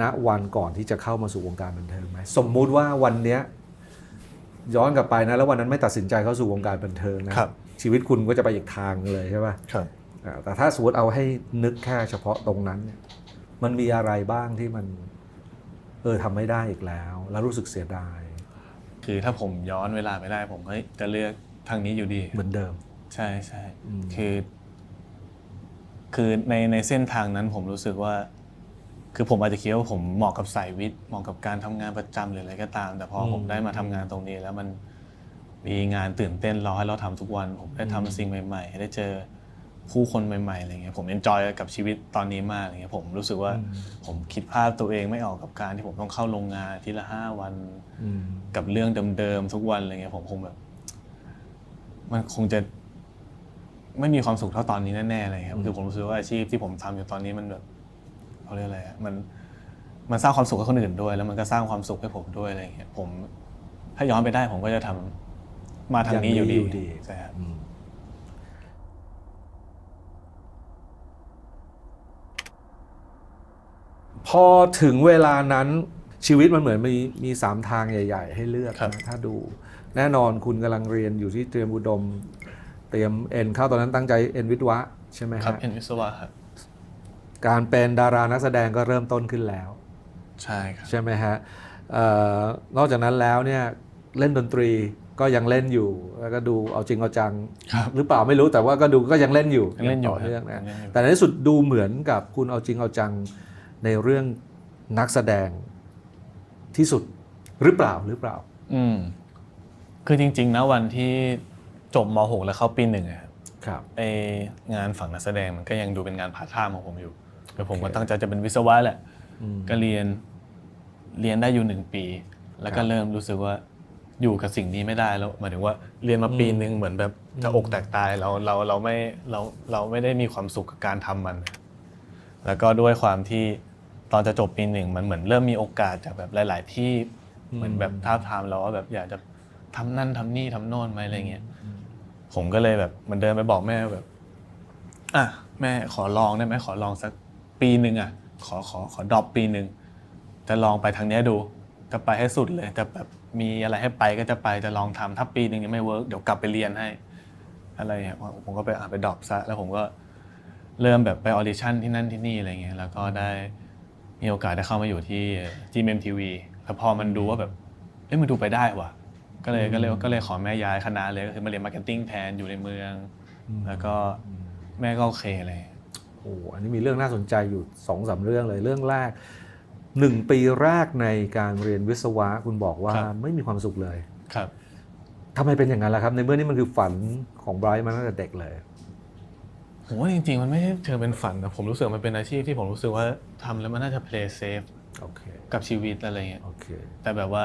ณวันก่อนที่จะเข้ามาสู่วงการบันเทิงไหมสมมุติว่าวันเนี้ยย้อนกลับไปนะแล้ววันนั้นไม่ตัดสินใจเข้าสู่วงการบันเทิงนะชีวิตคุณก็จะไปอีกทางเลยใช่ป่ะแต่ถ้าสมมติเอาให้นึกแค่เฉพาะตรงนั้นเนี่ยมันมีอะไรบ้างที่มันทำไม่ได้อีกแล้วรู้สึกเสียดายคือถ้าผมย้อนเวลาไปได้ผมก็จะเลือกทางนี้อยู่ดีเหมือนเดิมใช่ใช่คือในเส้นทางนั้นผมรู้สึกว่าคือผมอาจจะคิดว่าผมเหมาะกับสายวิทย์เหมาะกับการทำงานประจำหรืออะไรก็ตามแต่พอผมได้มาทำงานตรงนี้แล้วมันมีงานตื่นเต้นรอให้เราทำทุกวันผมได้ทำสิ่งใหม่ๆได้เจอผู้คนใหม่ๆอะไรเงี้ยผมเอนจอยกับชีวิตตอนนี้มากอะไรเงี้ยผมรู้สึกว่าผมคิดภาพตัวเองไม่ออกกับการที่ผมต้องเข้าโรงงานทีละ5 วันกับเรื่องเดิมๆทุกวันอะไรเงี้ยผมคงแบบมันคงจะไม่มีความสุขเท่าตอนนี้แน่ๆเลยครับคือผมรู้สึกว่าอาชีพที่ผมทำอยู่ตอนนี้มันแบบเขาเรียกอะไรมันสร้างความสุขให้คนอื่นด้วยแล้วมันก็สร้างความสุขให้ผมด้วยอะไรเงี้ยผมถ้าย้อนไปได้ผมก็จะทำมาทางนี้อยู่ดีใช่ครับพอถึงเวลานั้นชีวิตมันเหมือนมี3ทางใหญ่ๆให้เลือกนะถ้าดูแน่นอนคุณกำลังเรียนอยู่ที่เตรียมอุดมเตรียมเอ็นเข้าตอนนั้นตั้งใจเอ็นวิทวะใช่ไหมครับเอ็นวิศวะครับการเป็นดารานักแสดงก็เริ่มต้นขึ้นแล้วใช่ครับใช่ไหมฮะนอกจากนั้นแล้วเนี่ยเล่นดนตรีก็ยังเล่นอยู่แล้วก็ดูเอาจริงเอาจังหรือเปล่าไม่รู้แต่ว่าก็ดูก็ยังเล่นอยู่ต่อเนื่องนะแต่ในที่สุดดูเหมือนกับคุณเอาจริงเอาจังในเรื่องนักแสดงที่สุดหรือเปล่าคือจริงๆนะวันที่จบม.6 แล้วเข้าปี 1ครับงานฝั่งนักแสดงมันก็ยังดูเป็นงานพาร์ทไทม์ของผมอยู่แต่ผมก็ตั้งใจจะเป็นวิศวะแหละก็เรียนได้อยู่1 ปีแล้วก็เริ่มรู้สึกว่าอยู่กับสิ่งนี้ไม่ได้แล้วหมายถึงว่าเรียนมาปีนึงเหมือนแบบจะอกแตกตายเราไม่ได้มีความสุขกับการทำมันแล้วก็ด้วยความที่ตอนจะจบปี 1มันเหมือนเริ่มมีโอกาสจากแบบหลายๆที่เหมือนแบบท้าทามเราว่าแบบอยากจะทำนั่นทำนี่ทำโน่นไหมอะไรเงี้ยผมก็เลยแบบมันเดินไปบอกแม่แบบแม่ขอลองได้ไหมขอลองสักปีนึงขอดรอปปีนึงจะลองไปทางนี้ดูจะไปให้สุดเลยจะแบบมีอะไรให้ไปก็จะไปจะลองทำถ้าปีนึงยังไม่เวิร์กเดี๋ยวกลับไปเรียนให้อะไรเงี้ยผมก็ไปดรอปซะแล้วผมก็เริ่มแบบไปออดิชั่นที่นั่นที่นี่อะไรเงี้ยแล้วก็ได้มีโอกาสได้เข้ามาอยู่ที่ GMMTV แล้วพอมันดูว่าแบบมันดูไปได้ว่ะก็เลยขอแม่ย้ายคณะเลยก็คือมาเรียนมาร์เก็ตติ้งแทนอยู่ในเมืองแล้วก็แม่ก็โอเคเลยโอ้อันนี้มีเรื่องน่าสนใจอยู่ 2-3 เรื่องเลยเรื่องแรก1 ปีแรกในการเรียนวิศวะคุณบอกว่าไม่มีความสุขเลยครับทำไมเป็นอย่างนั้นล่ะครับในเมื่อนี่มันคือฝันของไบรท์มาตั้งแต่เด็กเลยผมว่าจริงๆมันไม่ใช่เชิงเป็นฝันนะผมรู้สึกมันเป็นอาชีพที่ผมรู้สึกว่าทำแล้วมันน่าจะ play safe กับชีวิตอะไรเงี้ยแต่แบบว่า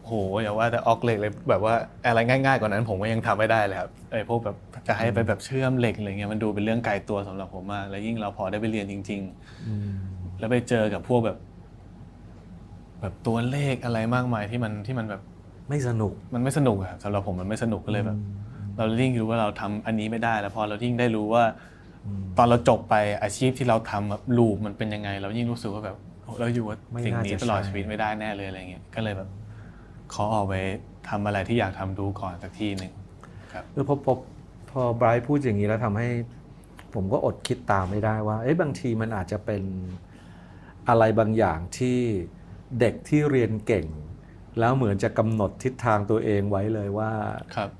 โหอย่าว่าแต่ออกเหล็กเลยแบบว่าอะไรง่ายๆกว่านั้นผมก็ยังทำไม่ได้เลยครับพวกแบบจะให้ไปแบบเชื่อมเหล็กอะไรเงี้ยมันดูเป็นเรื่องไกลตัวสำหรับผมมากแล้วยิ่งเราพอได้ไปเรียนจริงๆแล้วไปเจอกับพวกแบบตัวเลขอะไรมากมายที่มันแบบไม่สนุกมันไม่สนุกครับสำหรับผมมันไม่สนุกก็เลยแบบเรายิ่งรู้ว่าเราทำอันนี้ไม่ได้แล้วพอเรายิ่งได้รู้ว่าตอนเราจบไปอาชีพที่เราทำแบบลูปมันเป็นยังไงเรายิ่งรู้สึกว่าแบบเราอยู่กับสิ่งนี้ตลอดชีวิตไม่ได้แน่เลยอะไรเงี้ยก็เลยแบบขอออกไปทำอะไรที่อยากทำดูก่อนสักทีหนึ่งครับพอไบรท์พูดอย่างนี้แล้วทำให้ผมก็อดคิดตามไม่ได้ว่าบางทีมันอาจจะเป็นอะไรบางอย่างที่เด็กที่เรียนเก่งแล้วเหมือนจะกำหนดทิศทางตัวเองไว้เลยว่า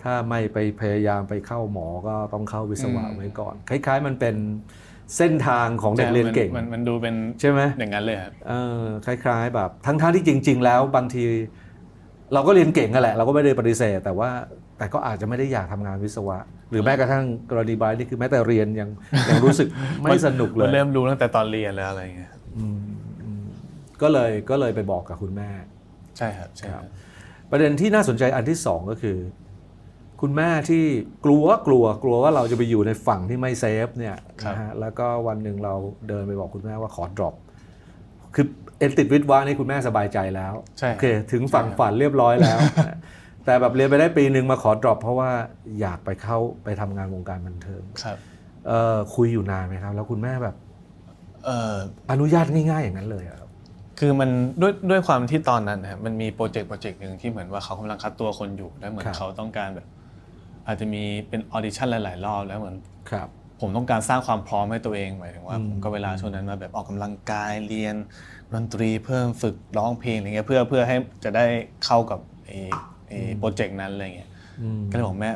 ถ้าไม่ไปพยายามไปเข้าหมอก็ต้องเข้าวิศวะไว้ก่อนคล้ายๆมันเป็นเส้นทางของเด็กเรียนเก่งมันดูเป็นใช่ไหมอย่างนั้นเลยครับคล้ายๆแบบทั้งที่จริงๆแล้วบางทีเราก็เรียนเก่งกันแหละเราก็ไม่ได้ปฏิเสธแต่ก็อาจจะไม่ได้อยากทำงานวิศวะหรือแม้กระทั่งกรณีไบรท์นี่คือแม้แต่เรียนยังรู้สึกไม่สนุกเลยเริ่มรู้ตั้งแต่ตอนเรียนแล้วอะไรเงี้ยก็เลยไปบอกกับคุณแม่ใช่ครับใช่ประเด็นที่น่าสนใจอันที่2ก็คือคุณแม่ที่กลัวว่าเราจะไปอยู่ในฝั่งที่ไม่เซฟเนี่ยนะฮะแล้วก็วันหนึ่งเราเดินไปบอกคุณแม่ว่าขอ drop คือติดวิทย์วะนี่คุณแม่สบายใจแล้วโอเคถึงฝั่งฝันเรียบร้อยแล้ว แต่แบบเรียนไปได้ปีหนึ่งมาขอ drop เพราะว่าอยากไปทำงานวงการบันเทิง ครับ คุยอยู่นานไหมครับแล้วคุณแม่แบบ เอ่อ อนุญาตง่ายๆอย่างนั้นเลยครับ คือมันด้วยความที่ตอนนั้นนะครับมันมีโปรเจกต์หนึ่งที่เหมือนว่าเขากำลังคัดตัวคนอยู่แล้วเหมือนเขาต้องการแบบอาจจะมีเป็นออดิชั่นหลายๆรอบแล้วเหมือน ครับ ผมต้องการสร้างความพร้อมให้ตัวเองหมายถึงว่าผมก็เวลาช่วงนั้นมาแบบออกกำลังกายเรียนดนตรีเพิ่มฝึกร้องเพลงอะไรเงี้ยเพื่อให้จะได้เข้ากับโปรเจกต์นั้นอะไรเงี้ยก็เลยบอกแม่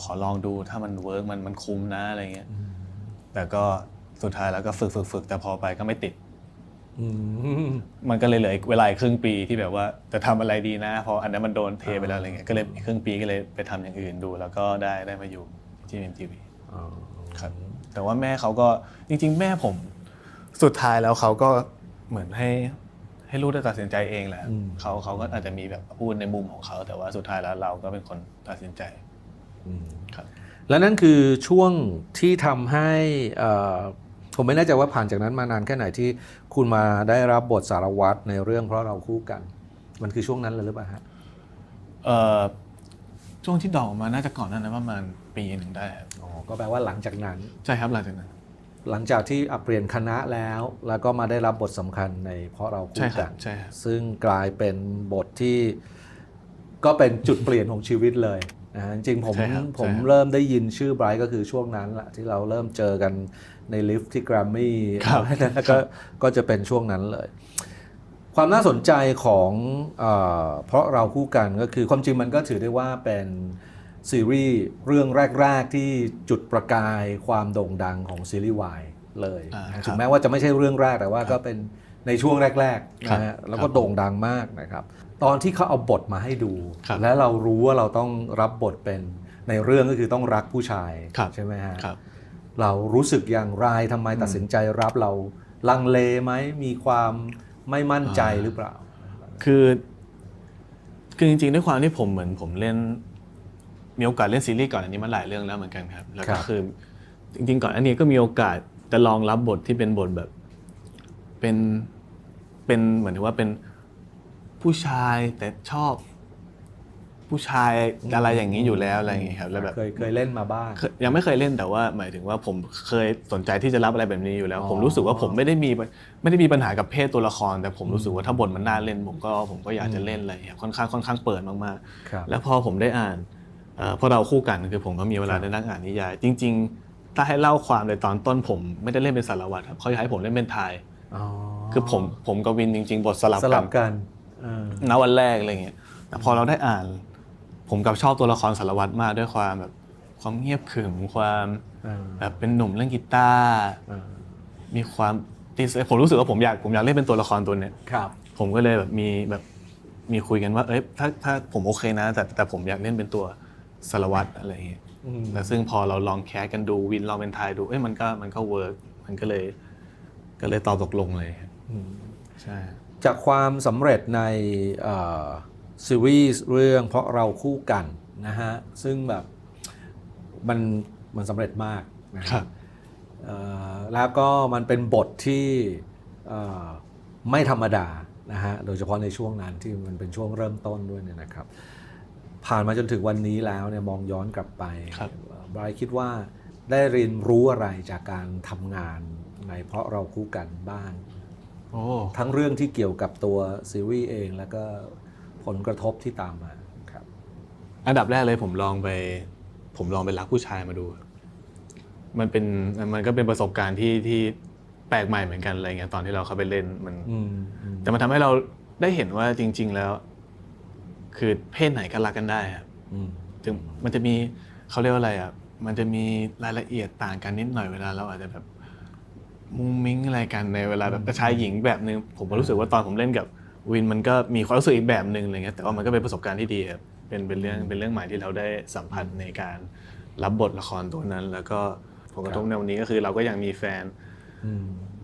ขอลองดูถ้ามันเวิร์กมันคุ้มนะอะไรเงี้ยแต่ก็สุดท้ายแล้วก็ฝึกแต่พอไปก็ไม่ติดมันก็เลยเหลือเวลาอีกครึ่งปีที่แบบว่าจะทำอะไรดีนะเพราะอันนั้นมันโดนเทไปแล้วอะไรเงี้ยก็เลยอีกครึ่งปีก็เลยไปทำอย่างอื่นดูแล้วก็ได้มาอยู่ที่ MTV ครับแต่ว่าแม่เขาก็จริงๆแม่ผมสุดท้ายแล้วเขาก็เหมือนให้ลูกได้ตัดสินใจเองแหละเขาก็อาจจะมีแบบพูดในมุมของเขาแต่ว่าสุดท้ายแล้วเราก็เป็นคนตัดสินใจครับ แล้วนั่นคือช่วงที่ทำให้ผมไม่แน่ใจว่าผ่านจากนั้นมานานแค่ไหนที่คุณมาได้รับบทสารวัตรในเรื่องเพราะเราคู่กันมันคือช่วงนั้นเลยหรือเปล่าฮะ ช่วงที่ดอกออกมาน่าจะก่อนนั้นประมาณปีหนึ่งได้ครับ อ๋อก็แปลว่าหลังจากนั้น ใช่ครับหลังจากนั้น หลังจากที่เปลี่ยนคณะแล้วก็มาได้รับบทสำคัญในเพราะเราคู่กัน ใช่ครับ ซึ่งกลายเป็นบทที่ก็เป็นจุดเปลี่ยนของชีวิตเลยนะฮะจริงๆผมเริ่มได้ยินชื่อไบรท์ก็คือช่วงนั้นแหละที่เราเริ่มเจอกันในลิฟต์ที่แกรมมี่ก็จะเป็นช่วงนั้นเลย ความน่าสนใจของเพราะเราคู่กันก็คือความจริงมันก็ถือได้ว่าเป็นซีรีส์เรื่องแรกๆที่จุดประกายความโด่งดังของซีรีส์วายเลยถึงแม้ว่าจะไม่ใช่เรื่องแรกแต่ว่าก็เป็นในช่วงแรกๆนะฮะแล้วก็โด่งดังมากนะครับตอนที่เขาเอาบทมาให้ดู และเรารู้ว่าเราต้องรับบทเป็นในเรื่องก็คือต้องรักผู้ชายใช่ไหมฮะเรารู้สึกอย่างไรทำไมตัดสินใจรับเราลังเลไหมมีความไม่มั่นใจหรือเปล่าคือจริงๆด้วยความที่ผมเล่นมีโอกาสเล่นซีรีส์ก่อนอันนี้มาหลายเรื่องแล้วเหมือนกันครับแล้วก็คือจริงๆก่อนอันนี้ก็มีโอกาสจะลองรับบทที่เป็นบทแบบเป็นเหมือนว่าเป็นผู้ชายแต่ชอบผู้ชายอะไรอย่างนี้อยู่แล้วอะไรอย่างนี้ครับแล้วแบบเคยเล่นมาบ้างยังไม่เคยเล่นแต่ว่าหมายถึงว่าผมเคยสนใจที่จะรับอะไรแบบนี้อยู่แล้วผมรู้สึกว่าผมไม่ได้มีปัญหากับเพศตัวละครแต่ผมรู้สึกว่าถ้าบทมันน่าเล่นผมก็อยากจะเล่นอะไรอย่างเงี้ยค่อนข้างเปิดมากๆแล้วพอผมได้อ่านพอเราคู่กันคือผมก็มีเวลาได้นั่งอ่านนิยายจริงๆถ้าให้เล่าความเลยตอนต้นผมไม่ได้เล่นเป็นสารวัตรครับเขาอยากให้ผมเล่นเป็นทายคือผมกับวินจริงๆบทสลับกันณวันแรกอะไรเงี้ยแต่พอเราได้อ่านผมกับชอบตัวละครสารวัตรมากด้วยความแบบความเงียบขรึมความแบบเป็นหนุ่มเล่นกีตาร์มีความผมรู้สึกว่าผมอยากเล่นเป็นตัวละครตัวเนี้ยผมก็เลยแบบมีคุยกันว่าถ้าผมโอเคนะแต่ผมอยากเล่นเป็นตัวสารวัตรอะไรอย่างเงี้ยแต่ซึ่งพอเราลองแคสกันดูวินลองเป็นทายดูมันก็เวิร์กมันก็เลยตอบตกลงเลยใช่จากความสำเร็จในซีรีส์เรื่องเพราะเราคู่กันนะฮะซึ่งแบบมันสำเร็จมากนะครับแล้วก็มันเป็นบทที่ไม่ธรรมดานะฮะโดยเฉพาะในช่วงนั้นที่มันเป็นช่วงเริ่มต้นด้วยเนี่ยนะครับผ่านมาจนถึงวันนี้แล้วเนี่ยมองย้อนกลับไปไบรท์คิดว่าได้เรียนรู้อะไรจากการทำงานในเพราะเราคู่กันบ้างทั้งเรื่องที่เกี่ยวกับตัวซีรีส์เองแล้วก็ผลกระทบที่ตามมาครับอันดับแรกเลยผมลองไปรักผู้ชายมาดูมันก็เป็นประสบการณ์ที่แปลกใหม่เหมือนกันอะไรเงี้ยตอนที่เราเข้าไปเล่นแต่มันทำให้เราได้เห็นว่าจริงๆแล้วคือเพศไหนก็รักกันได้ครับถึงมันจะมีเขาเรียกว่าอะไรอ่ะมันจะมีรายละเอียดต่างกันนิดหน่อยเวลาเราอาจจะแบบมุ้งมิ้งอะไรกันในเวลาแบบชายหญิงแบบนึงผมก็รู้สึกว่าตอนผมเล่นกับวินมันก็มีความรู้สึกอีกแบบนึงอะไรเงี้ยแต่ว่ามันก็เป็นประสบการณ์ที่ดีครับเป็นเรื่องใหม่ที่เราได้สัมผัสในการรับบทละครตัวนั้นแล้วก็ผลกระทบในวันนี้ก็คือเราก็ยังมีแฟน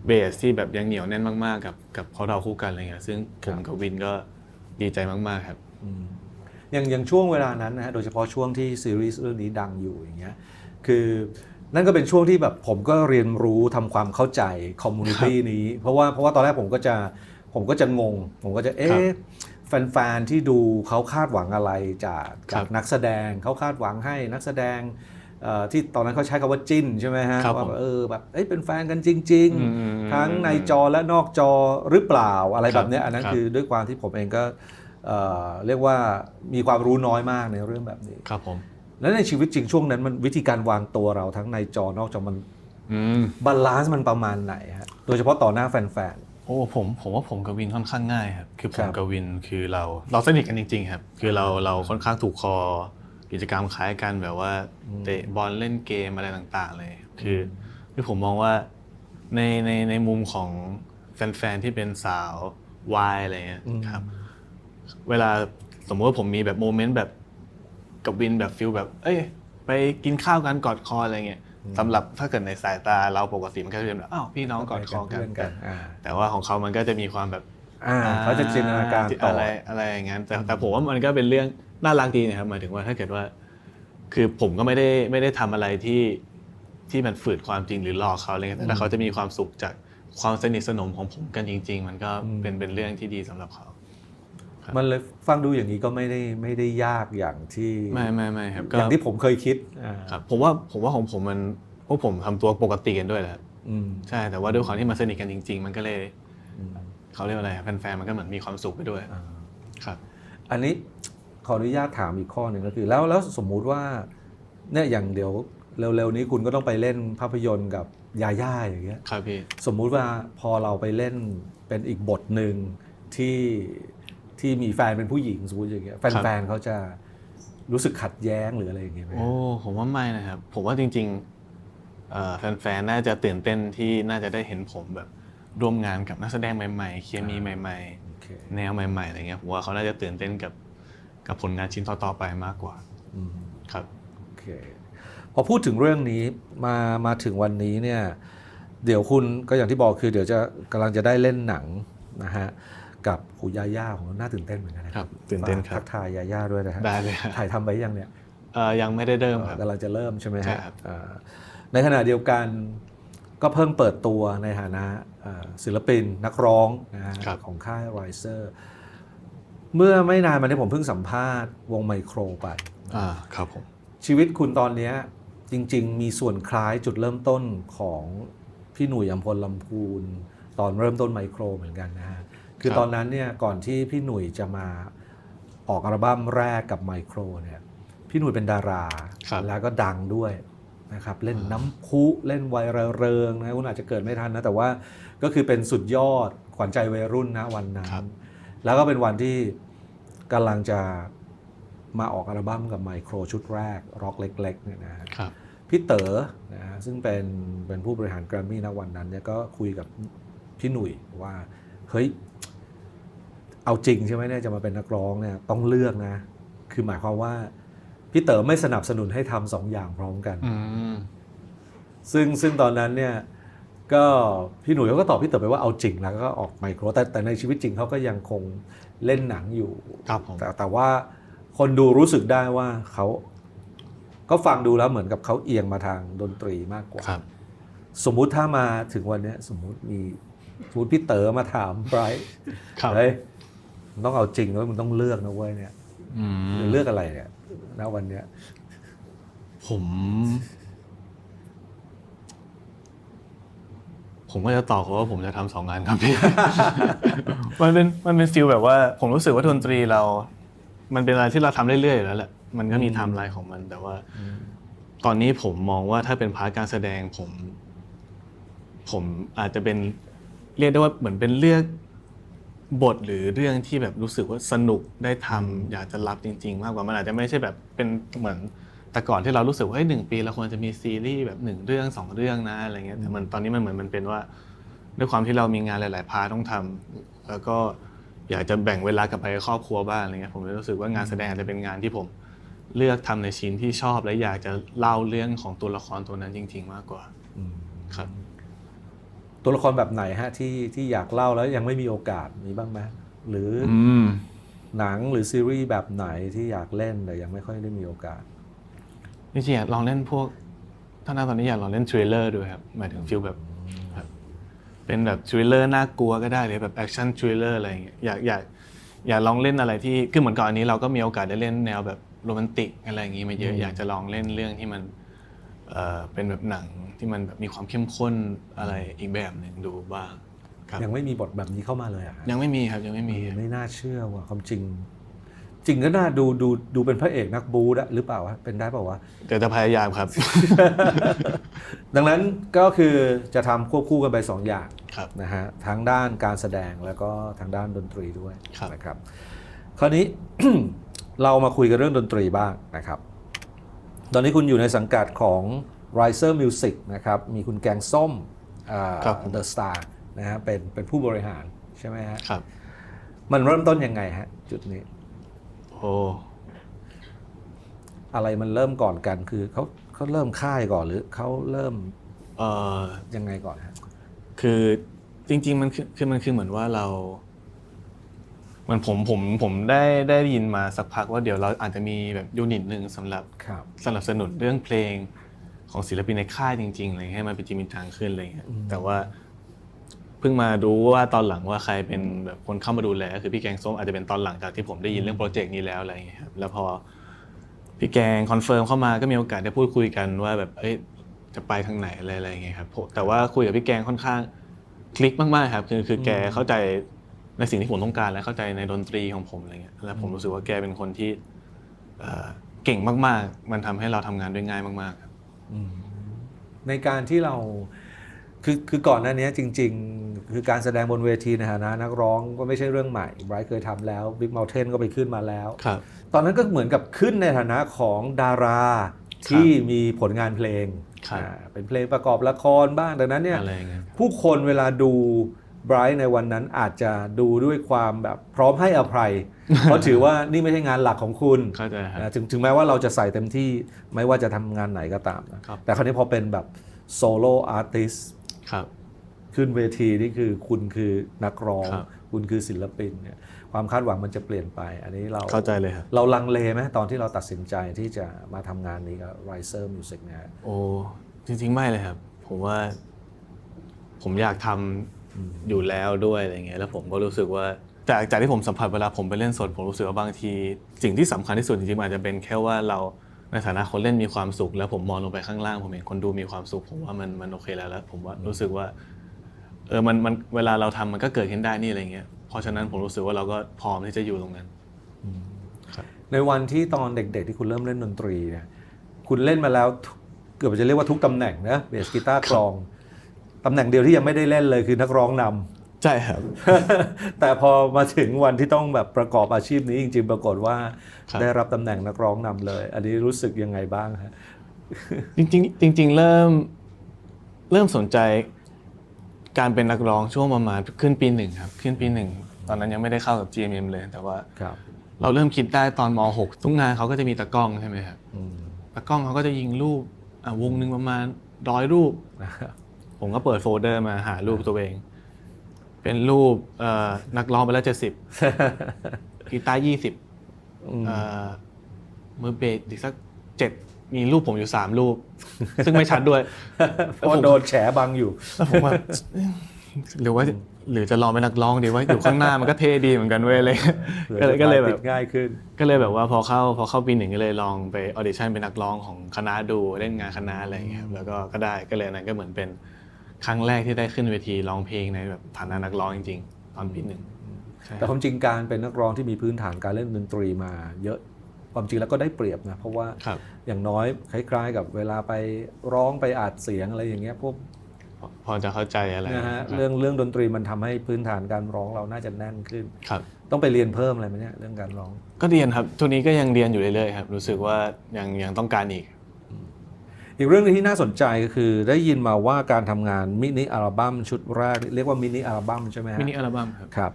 เบสที่แบบยังเหนียวแน่นมากๆกับเพราะเราคู่กันอะไรเงี้ยซึ่งผมกับวินก็ดีใจมากๆครับอย่างช่วงเวลานั้นนะฮะโดยเฉพาะช่วงที่ซีรีส์เรื่องนี้ดังอยู่อย่างเงี้ยคือนั่นก็เป็นช่วงที่แบบผมก็เรียนรู้ทำความเข้าใจคอมมูนิตี้นี้เพราะว่าตอนแรกผมก็จะงงผมก็จะ แฟนๆที่ดูเขาคาดหวังอะไรจากนักแสดงเขาคาดหวังให้นักแสดงที่ตอนนั้นเขาใช้คำว่าจิ้นใช่ไหมฮะว่าแบบเป็นแฟนกันจริงๆทั้งในจอและนอกจอหรือเปล่าอะไรแบบนี้อันนั้นคือด้วยความที่ผมเองก็เรียกว่ามีความรู้น้อยมากในเรื่องแบบนี้ครับผมแล้วในชีวิตจริงช่วงนั้นมันวิธีการวางตัวเราทั้งในจอนอกจอมันบาลานซ์มันประมาณไหนฮะโดยเฉพาะต่อหน้าแฟนๆผมว่าผมกับวินค่อนข้างง่ายครับคือผมกับวินคือเราสนิทกันจริงๆครับคือเราค่อนข้างถูกคอกิจกรรมคล้ายกันแบบว่าเตะบอลเล่นเกมอะไรต่างๆเลยคือผมมองว่าในมุมของแฟนๆที่เป็นสาววายอะไรเงี้ยครับเวลาสมมติว่าผมมีแบบโมเมนต์แบบกับวินแบบฟิลแบบไปกินข้าวกันกอดคออะไรเงี้ยสำหรับถ้าเกิดในสายตาเราปกติมันก็จะเป็นแบบอ้าวพี่น้องกอดคอกันแต่ว่าของเขามันก็จะมีความแบบเขาจะจินตนาการต่ออะไรอย่างนั้นแต่ผมว่ามันก็เป็นเรื่องน่ารักดีนะครับหมายถึงว่าถ้าเกิดว่าคือผมก็ไม่ได้ทำอะไรที่มันฝืนความจริงหรือหลอกเขาอะไรเงี้ยแต่เขาจะมีความสุขจากความสนิทสนมของผมกันจริงๆมันก็เป็นเรื่องที่ดีสำหรับเขามันเลยฟังดูอย่างนี้ก็ไม่ได้ยากอย่างที่ไม่ครับอย่างที่ผมเคยคิดครับผมว่าของผมมันพวกผมทำตัวปกติกันด้วยแหละใช่แต่ว่าด้วยความที่มันสนิทกันจริงๆมันก็เลยเขาเรียกว่าอะไรแฟนๆมันก็เหมือนมีความสุขไปด้วยครับอันนี้ขออนุญาตถามอีกข้อหนึ่งก็คือแล้วสมมุติว่าเนี่ยอย่างเดี๋ยวเร็วๆนี้คุณก็ต้องไปเล่นภาพยนตร์กับยาย่าอย่างเงี้ยครับพี่สมมุติว่าพอเราไปเล่นเป็นอีกบทหนึ่งที่มีแฟนเป็นผู้หญิงสมมติอย่างเงี้ยแฟนๆเขาจะรู้สึกขัดแย้งหรืออะไรอย่างเงี้ยไหมผมว่าไม่นะครับผมว่าจริงๆแฟนๆน่าจะตื่นเต้นที่น่าจะได้เห็นผมแบบร่วมงานกับนักแสดงใหม่ๆเคมีใหม่ๆแนวใหม่ๆอะไรเงี้ยผมว่าเขาน่าจะตื่นเต้นกับผลงานชิ้นต่อๆไปมากกว่าครับโอเคพอพูดถึงเรื่องนี้มาถึงวันนี้เนี่ยเดี๋ยวคุณก็อย่างที่บอกคือเดี๋ยวจะกำลังจะได้เล่นหนังนะฮะกับหูยาย่าของน่าตื่นเต้นเหมือนกันนะครับตื่นเต้นครับทักทายยาย่าด้วยนะฮะได้เลยถ่ายทำไปยังเนี่ยยังไม่ได้เริ่มครับกำลังจะเริ่มใช่ไหมฮะในขณะเดียวกันก็เพิ่งเปิดตัวในฐานะศิลปินนักร้องนะฮะของค่าย Riser เมื่อไม่นานมานี้ผมเพิ่งสัมภาษณ์วงไมโครไปครับผมชีวิตคุณตอนนี้จริงๆมีส่วนคล้ายจุดเริ่มต้นของพี่หนุ่ยอัมพลลำพูนตอนเริ่มต้นไมโครเหมือนกันนะฮะคือตอนนั้นเนี่ยก่อนที่พี่หนุ่ยจะมาออกอัลบั้มแรกกับไมโครเนี่ยพี่หนุ่ยเป็นดาราแล้วก็ดังด้วยนะครับเล่นน้ำพุเล่นวัยเริงนะคุณอาจจะเกิดไม่ทันนะแต่ว่าก็คือเป็นสุดยอดขวัญใจวัยรุ่นนะวันนั้นแล้วก็เป็นวันที่กำลังจะมาออกอัลบั้มกับไมโครชุดแรกร็อกเล็กๆเนี่ยนะครับพี่เต๋อนะฮะซึ่งเป็นผู้บริหารแกรมมี่ณวันนั้นเนี่ยก็คุยกับพี่หนุ่ยว่าเฮ้ยเอาจริงใช่ไหมเนี่ยจะมาเป็นนักร้องเนี่ยต้องเลือกนะคือหมายความว่าพี่เต๋อไม่สนับสนุนให้ทำสองอย่างพร้อมกันซึ่งตอนนั้นเนี่ยก็พี่หนุ่ยเขาก็ตอบพี่เต๋อไปว่าเอาจริงแล้วก็ออกไมโครแต่ในชีวิตจริงเขาก็ยังคงเล่นหนังอยู่แต่ว่าคนดูรู้สึกได้ว่าเขาก็ฟังดูแล้วเหมือนกับเขาเอียงมาทางดนตรีมากกว่าสมมุติถ้ามาถึงวันนี้สมมุติพี่เต๋อมาถามไบรท์เฮ้ยมันต้องเอาจริงด้วยมันต้องเลือกนะเว้ยเนี่ยเลือกอะไรเนี่ยณวันเนี้ยผมก็จะตอบเขาว่าผมจะทำสองงานครับพี่ มันเป็นฟีลแบบว่าผมรู้สึกว่าดนตรีเรามันเป็นอะไรที่เราทำเรื่อยๆอยู่แล้วแหละมันก็มีไทม์ไลน์ของมันแต่ว่าตอนนี้ผมมองว่าถ้าเป็นพาร์ทการแสดงผมอาจจะเป็นเรียกได้ว่าเหมือนเป็นเลือกบทหรือเรื่องที่แบบรู้สึกว่าสนุกได้ทำอยากจะรับจริงๆมากกว่ามันอาจจะไม่ใช่แบบเป็นเหมือนแต่ก่อนที่เรารู้สึกว่า1 ปีเราควรจะมีซีรีส์แบบ1 เรื่อง 2 เรื่องนะอะไรเงี้ยแต่มันตอนนี้มันเหมือนมันเป็นว่าด้วยความที่เรามีงานหลายๆพาร์ทต้องทำแล้วก็อยากจะแบ่งเวลากับไปครอบครัวบ้างอะไรเงี้ยผมเลยรู้สึกว่างานแสดงจะเป็นงานที่ผมเลือกทำในชิ้นที่ชอบและอยากจะเล่าเรื่องของตัวละครตัวนั้นจริงๆมากกว่าครับตัวละครแบบไหนฮะที่อยากเล่าแล้วยังไม่มีโอกาสมีบ้างไหมหรือหนังหรือซีรีส์แบบไหนที่อยากเล่นแต่ยังไม่ค่อยได้มีโอกาสจริงๆอยากลองเล่นพวกถ้าตอนนี้อยากลองเล่นทริลเลอร์ด้วยครับหมายถึงฟีลแบบเป็นแบบทริลเลอร์น่ากลัวก็ได้หรือแบบแอคชั่นทริลเลอร์อะไรอย่างเงี้ย อยากลองเล่นอะไรที่คือเหมือนก่อนอันนี้เราก็มีโอกาสได้เล่นแนวแบบโรแมนติกอะไรอย่างงี้มาเยอะอยากจะลองเล่นเรื่องที่มันเป็นแบบหนังที่มันแบบมีความเข้มข้นอะไรอีกแบบหนึ่งดูบ้างครับ ยังไม่มีบทแบบนี้เข้ามาเลยอะ ยังไม่มีครับยังไม่มี ไม่น่าเชื่อว่าความจริง จริงก็น่าดูเป็นพระเอกนักบู๊หรือเปล่าวะเป็นได้เปล่าวะ เดี๋ยวจะพยายามครับ ดังนั้นก็คือจะทำควบคู่กันไป2 อย่าง ครับ นะฮะทั้งด้านการแสดงแล้วก็ทางด้านดนตรีด้วย ครับ นะครับ คราวนี้ เรามาคุยกันเรื่องดนตรีบ้างนะครับ ตอนนี้คุณอยู่ในสังกัดของ Riser Music นะครับมีคุณแกงส้มThe Star นะฮะเป็นผู้บริหารใช่ไหมฮะ ครับ มันเริ่มต้นยังไงฮะจุดนี้ โอ้ อะไรมันเริ่มก่อนกันคือเขาเริ่มค่ายก่อนหรือเขาเริ่ม เอ่อ ยังไงก่อนฮะ คือจริงๆมันคือเหมือนว่าเราเหมือนผมได้ยินมาสักพักว่าเดี๋ยวเราอาจจะมีแบบยูนิตหนึ่งสำหรับ ครับ สนับสนุนเรื่องเพลงของศิลปินในค่ายจริงๆอะไรให้มันเป็นจริงเป็นจังขึ้นอะไรเงี้ยแต่ว่าเพิ่งมารู้ว่าตอนหลังว่าใครเป็นแบบคนเข้ามาดูแลคือพี่แกงส้มอาจจะเป็นตอนหลังจากที่ผมได้ยินเรื่องโปรเจกต์นี้แล้วอะไรเงี้ยครับแล้วพอพี่แกงคอนเฟิร์มเข้ามาก็มีโอกาสได้พูดคุยกันว่าแบบจะไปทางไหนอะไรเงี้ยครับแต่ว่าคุยกับพี่แกงค่อนข้างคลิกมากๆครับคือแกเข้าใจในสิ่งที่ผมต้องการและเข้าใจในดนตรีของผมอะไรเงี้ยแล้วผมรู้สึกว่าแกเป็นคนที่เก่งมากๆมันทำให้เราทำงานด้วยง่ายมากๆครับ ในการที่เราคือก่อนหน้านี้จริงๆ คือการแสดงบนเวทีในฐานะนักร้องก็ไม่ใช่เรื่องใหม่ไบรท์เคยทำแล้ว Big Mountain ก็ไปขึ้นมาแล้ว ครับ ตอนนั้นก็เหมือนกับขึ้นในฐานะของดาราที่มีผลงานเพลง ครับ เป็นเพลงประกอบละครบ้างดังนั้นเนี่ย อะไรอย่างเงี้ย ผู้คนเวลาดูไบรท์ในวันนั้นอาจจะดูด้วยความแบบพร้อมให้อภัย เพราะถือว่านี่ไม่ใช่งานหลักของคุณ เข้าใจครับ ถึงแม้ว่าเราจะใส่เต็มที่ไม่ว่าจะทำงานไหนก็ตามนะครับ แต่คราวนี้พอเป็นแบบโซโล่อาร์ติส ครับ ขึ้นเวทีนี่คือคุณคือนักร้อง ครับ คุณคือศิลปินเนี่ยความคาดหวังมันจะเปลี่ยนไป อันนี้เรา เข้าใจเลยครับ เราลังเลไหมตอนที่เราตัดสินใจที่จะมาทำงานนี้กับ Riser Music เนี่ย โอ้จริงๆไม่เลยครับ ผมว่าผมอยากทำอยู่แล้วด้วยอะไรเงี้ยแล้วผมก็รู้สึกว่าจากที่ผมสัมผัสเวลาผมไปเล่นสดผมรู้สึกว่าบางทีสิ่งที่สำคัญที่สุดจริงๆอาจจะเป็นแค่ว่าเราในฐานะคนเล่นมีความสุข แล้วผมมองลงไปข้างล่างผมเห็นคนดูมีความสุขผมว่ามันโอเคแล้วผมว่ารู้สึกว่ามันเวลาเราทำมันก็เกิดขึ้นได้นี่อะไรเงี้ยเพราะฉะนั้นผมรู้สึกว่าเราก็พร้อมที่จะอยู่ตรงนั้น ในวันที่ตอนเด็กๆที่คุณเริ่มเล่นดนตรีเนี่ยคุณเล่นมาแล้วเกือบจะเรียกว่าทุกตำแหน่งนะเบสกีตาร์กลองตำแหน่งเดียวที่ยังไม่ได้เล่นเลยคือนักร้องนำ ใช่ครับ แต่พอมาถึงวันที่ต้องแบบประกอบอาชีพนี้จริงๆปรากฏว่า ครับ ได้รับตำแหน่งนักร้องนำเลย อันนี้รู้สึกยังไงบ้างฮะ จริงๆเริ่มสนใจการเป็นนักร้องช่วงประมาณขึ้นปี 1ครับขึ้นปี 1ตอนนั้นยังไม่ได้เข้ากับ GMM เลยแต่ว่า ครับ เราเริ่มคิดได้ตอนม .6 ทุกงานเขาก็จะมีตากล้องใช่ไหมครับ อืม ตากล้องเขาก็จะยิงรูปวงหนึ่งประมาณ100 รูป ผมก็เปิดโฟลเดอร์มาหารูปตัวเอง เป็นรูปนักร้องไปแล้ว70กีตาร์20มือเบสอีกสัก7มีรูปผมอยู่3 รูป ซึ่งไม่ชัดด้วย เพราะว่าโดนแฉบังอยู่ แล้วผมว่า หรือจะลองเป็นนักร้องดีว่าอยู่ข้างหน้ามันก็เท่ดีเหมือนกันเว้ยอะไรก็เลยแบ ติ บ ดง่ายขึ้น ก็เลยแบบว่าพอเข้าปี 1ก็เลยลองไปออดิชั่นเป็นนักร้องของคณะดูเล่นงานคณะอะไรอย่างเงี้ยครับแล้วก็ได้ก็เลยอันนั้นก็เหมือนเป็นครั้งแรกที่ได้ขึ้นเวทีร้องเพลงในแบบฐานะนักร้องจริงๆตอนปี 1ใช่ แต่ความจริงการเป็นนักร้องที่มีพื้นฐานการเล่นดนตรีมาเยอะความจริงแล้วก็ได้เปรียบนะเพราะว่า ครับ อย่างน้อยคล้ายๆ กับเวลาไปร้องไปอัดเสียงอะไรอย่างเงี้ยพวก พอจะเข้าใจอะไร นะฮะ ครับ เรื่องดนตรีมันทำให้พื้นฐานการร้องเราน่าจะแน่นขึ้น ครับ ต้องไปเรียนเพิ่มอะไรไหมเนี่ยเรื่องการร้อง ก็เรียนครับช่วงนี้ก็ยังเรียนอยู่เรื่อยๆครับรู้สึกว่ายังต้องการอีก อีกเรื่องนึงที่น่าสนใจก็คือได้ยินมาว่าการทำงานมินิอัลบั้มชุดแรกเรียกว่ามินิอัลบั้มใช่ไหมฮะ มินิอัลบั้มครับ ครับ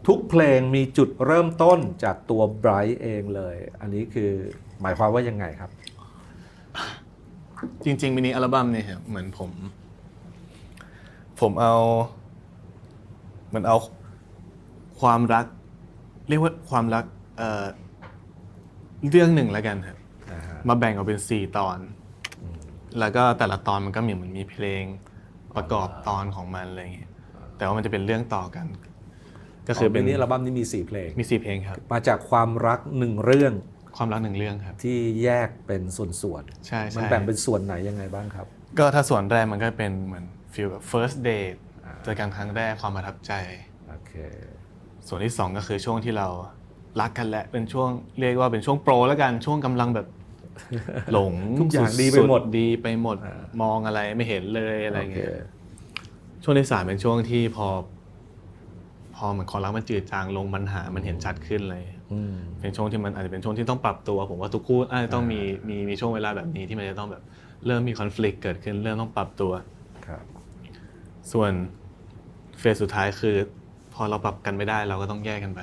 ทุกเพลงมีจุดเริ่มต้นจากตัวไบรท์เองเลย อันนี้คือหมายความว่ายังไงครับ จริงๆมินิอัลบั้มเนี่ยครับเหมือนผมเอาเหมือนเอาความรัก เรียกว่าความรักเรื่องหนึ่งแล้วกันครับมาแบ่งออกเป็น4 ตอน แล้วก็แต่ละตอนมันก็เหมือนมีเพลงประกอบตอนของมันอะไรอย่างเงี้ยแต่ว่ามันจะเป็นเรื่องต่อกัน ก็คือเป็นอัลบั้มนี้มี4เพลงมี4เพลงครับมาจากความรัก1เรื่องความรัก1เรื่องครับที่แยกเป็นส่วนใช่มันแบ่งเป็นส่วนไหนยังไงบ้างครับก็ถ้าส่วนแรกมันก็เป็นเหมือนฟีลแบบ first date เจอกันครั้งแรกความประทับใจโอเคส่วนที่2ก็คือช่วงที่เรารักกันและเป็นช่วงเรียกว่าเป็นช่วงโปรแล้วกันช่วงกำลังแบบหลงทุกอย่างดีไปหมดมองอะไรไม่เห็นเลยอะไรเงี้ยช่วงที่3เป็นช่วงที่พอเหมือนความรักมันจืดจางลงปัญหามันเห็นชัดขึ้นเลยเป็นช่วงที่มันอาจจะเป็นช่วงที่ต้องปรับตัวผมว่าทุกคู่อาจจะต้องมีช่วงเวลาแบบนี้ที่มันจะต้องแบบเริ่มมีคอนฟลิกต์เกิดขึ้นเริ่มต้องปรับตัวส่วนเฟสสุดท้ายคือพอเราปรับกันไม่ได้เราก็ต้องแยกกันไป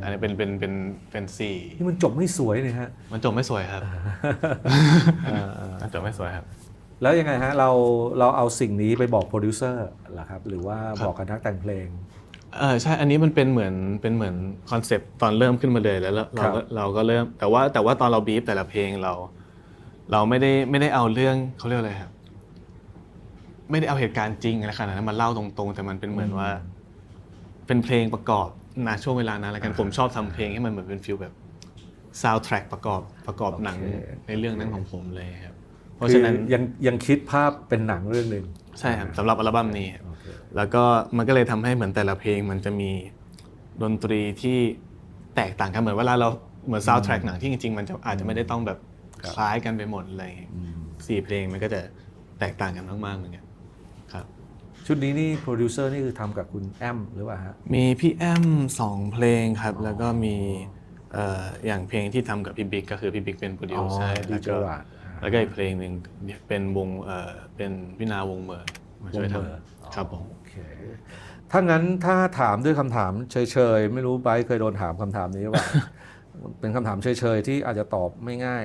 อันนี้เป็น4นี่มันจบไม่สวยเลยฮะมันจบไม่สวยครับมันจบไม่สวยครับแล้วยังไงฮะเราเอาสิ่งนี้ไปบอกโปรดิวเซอร์เหรอครับหรือว่าบอกกับนักแต่งเพลงใช่อันนี้มันเป็นเหมือนคอนเซปต์ตอนเริ่มขึ้นมาเลยแล้วเราก็เริ่มแต่ว่าตอนเราบีฟแต่ละเพลงเราไม่ได้เอาเรื่องเขาเรียกอะไรครับไม่ได้เอาเหตุการณ์จริงอะไรขนาดนั้นมาเล่าตรงๆแต่มันเป็นเหมือนว่าเป็นเพลงประกอบณช่วงเวลานั้นแล้วกันผมชอบทำเพลงให้มันเหมือนเป็นฟีลแบบซาวด์แทร็กประกอบหนังในเรื่องนั้นของผมเลยครับเพราะฉะนั้นยังคิดภาพเป็นหนังเรื่องนึงใช่ครับสำหรับอัลบั้มนี้แล้วก็มันก็เลยทำให้เหมือนแต่ละเพลงมันจะมีดนตรีที่แตกต่างกันเหมือนเวลาเราเหมือนซาวด์แทร็กหนังที่จริงๆมันจะอาจจะไม่ได้ต้องแบบคล้ายกันไปหมดเลย4เพลงมันก็จะแตกต่างกันมากๆเหมือนกันครับชุดนี้นี่โปรดิวเซอร์นี่คือทำกับคุณแอมหรือเปล่าฮะมีพี่แอม2เพลงครับแล้วก็มีอย่างเพลงที่ทำกับพี่บิ๊กก็คือพี่บิ๊กเป็นโปรดิวเซอร์แล้วก็อีกเพลงหนึ่งเป็นวงเป็นพี่นาวงเมอร์มาช่วยทำครับผมถ้างั้นถ้าถามด้วยคำถามเฉยๆไม่รู้ไบร์ทเคยโดนถามคำถามนี้ว่า เป็นคำถามเฉยๆที่อาจจะตอบไม่ง่าย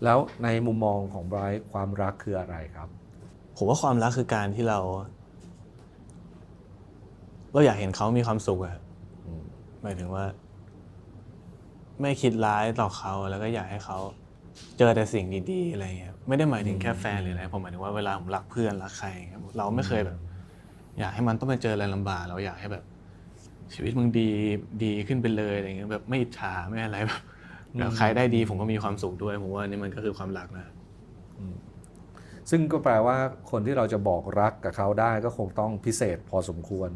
แล้วในมุมมองของไบร์ทความรักคืออะไรครับผมว่าความรักคือการที่เราอยากเห็นเขามีความสุขอะหมายถึงว่าไม่คิดร้ายต่อเขาแล้วก็อยากให้เขาเจอแต่สิ่งดีๆอะไรเงี้ยไม่ได้หมายถึงแค่แฟนหรืออะไรผมหมายถึงว่าเวลาผมรักเพื่อนรักใครเราไม่เคยแบบอยากให้มันต้องไปเจออะไรลำบากเราอยากให้แบบชีวิตมึงดีขึ้นไปเลยอะไรเงี้ยแบบไม่อิจฉาไม่อะไรแบบใครได้ดีผมก็มีความสุขด้วยผมว่านี่มันก็คือความรักนะซึ่งก็แปลว่าคนที่เราจะบอกรักกับเขาได้ก็คงต้องพิเศษพอสมควร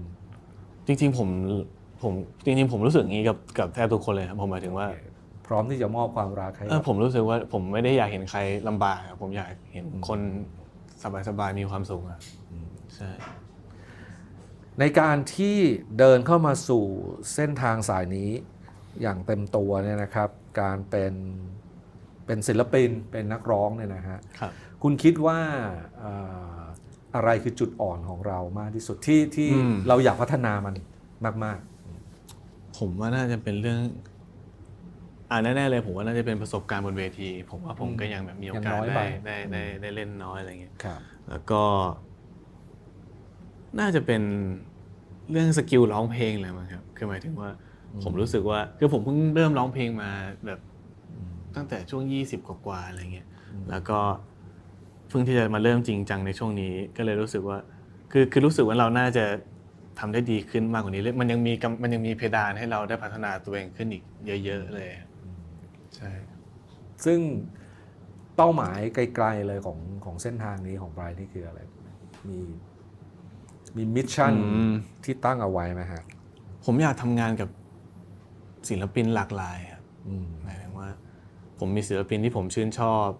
จริงๆผมรู้สึกงี้กับแทบทุกคนเลยครับผมหมายถึงว่าพร้อมที่จะมอบความรักให้ผมรู้สึกว่าผมไม่ได้อยากเห็นใครลำบากผมอยากเห็นคนสบายๆมีความสุขอ่ะใช่ในการที่เดินเข้ามาสู่เส้นทางสายนี้อย่างเต็มตัวเนี่ยนะครับการเป็นศิลปินเป็นนักร้องเนี่ยนะฮะคุณคิดว่าอะไรคือจุดอ่อนของเรามากที่สุดที่เราอยากพัฒนามันมากๆผมว่าน่าจะเป็นเรื่องแน่ๆเลยผมว่าน่าจะเป็นประสบการณ์บนเวทีผมว่าผมก็ยังแบบมีโอกาสได้เล่นน้อยอะไรเงี้ยแล้วก็น่าจะเป็นเรื่องสกิลร้องเพลงเลยมั้งครับคือหมายถึงว่าผมรู้สึกว่าคือผมเพิ่งเริ่มร้องเพลงมาแบบตั้งแต่ช่วง20กว่าอะไรเงี้ยแล้วก็เพิ่งที่จะมาเริ่มจริงจังในช่วงนี้ก็เลยรู้สึกว่าคือรู้สึกว่าเราน่าจะทำได้ดีขึ้นมากกว่านี้มันยังมีเพดานให้เราได้พัฒนาตัวเองขึ้นอีกเยอะๆเลยใช่ซึ่งเป้าหมายไกลๆเลยของเส้นทางนี้ของไบรท์นี่คืออะไรมีมิชชั่นที่ตั้งเอาไว้ไหมฮะผมอยากทำงานกับศิลปินหลากหลายครับหมายถึงว่าผมมีศิลปินที่ผมชื่นชอบ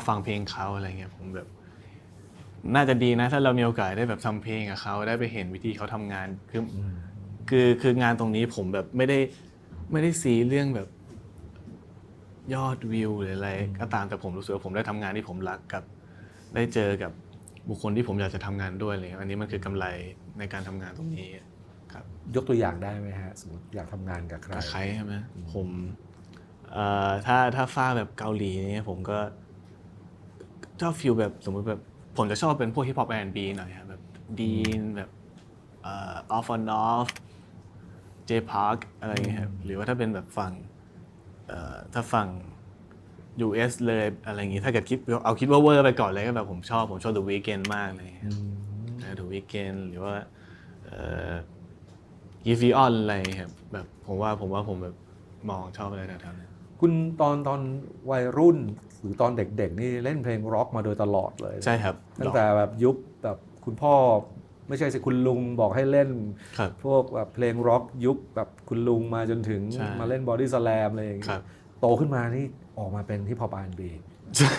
ฟังเพลงเขาอะไรเงี้ยผมแบบน่าจะดีนะถ้าเรามีโอกาสได้แบบทำเพลงกับเขาได้ไปเห็นวิธีเขาทำงานคืองานตรงนี้ผมแบบไม่ได้ซีเรื่องแบบยอดวิวหรืออะไรก็ตามแต่ผมรู้สึกว่าผมได้ทำงานที่ผมรักกับได้เจอกับบุคคลที่ผมอยากจะทำงานด้วยเลยอันนี้มันคือกำไรในการทำงานตรงนี้ครับยกตัวอย่างได้ไหมฮะสมมติอยากทำงานกับใครใช่ไหมผมถ้าฟ้าแบบเกาหลีเนี่ยผมก็ชอบฟีลแบบสมมติแบบผมจะชอบเป็นพวกฮิปฮอป R&B หน่อยครับแบบดีนแบบoff on off J Park อะไรอย่างเงี้ยครับหรือว่าถ้าเป็นแบบถ้าฝั่ง US เลยอะไรอย่างงี้ถ้าเกิดคิดว่าเวอร์ไปก่อนเลยก็แบบผมชอบ The Weeknd มากเลยThe Weeknd หรือว่า กีฟีออนอะไรครับแบบผมว่าผมแบบมองชอบอะไรแถวๆนั้น คุณตอนวัยรุ่นหรือตอนเด็กๆนี่เล่นเพลงร็อกมาโดยตลอดเลยนะ ใช่ครับ ตั้งแต่แบบยุคแบบคุณพ่อไม่ใช่สิคุณลุงบอกให้เล่น ครับ พวกแบบเพลงร็อกยุคแบบคุณลุงมาจนถึง ใช่ มาเล่นบอดี้สแลมอะไรอย่าง ค เงี้ รั ย บ โตขึ้นมานี่ออกมาเป็นฮิปฮอป R&B ใช่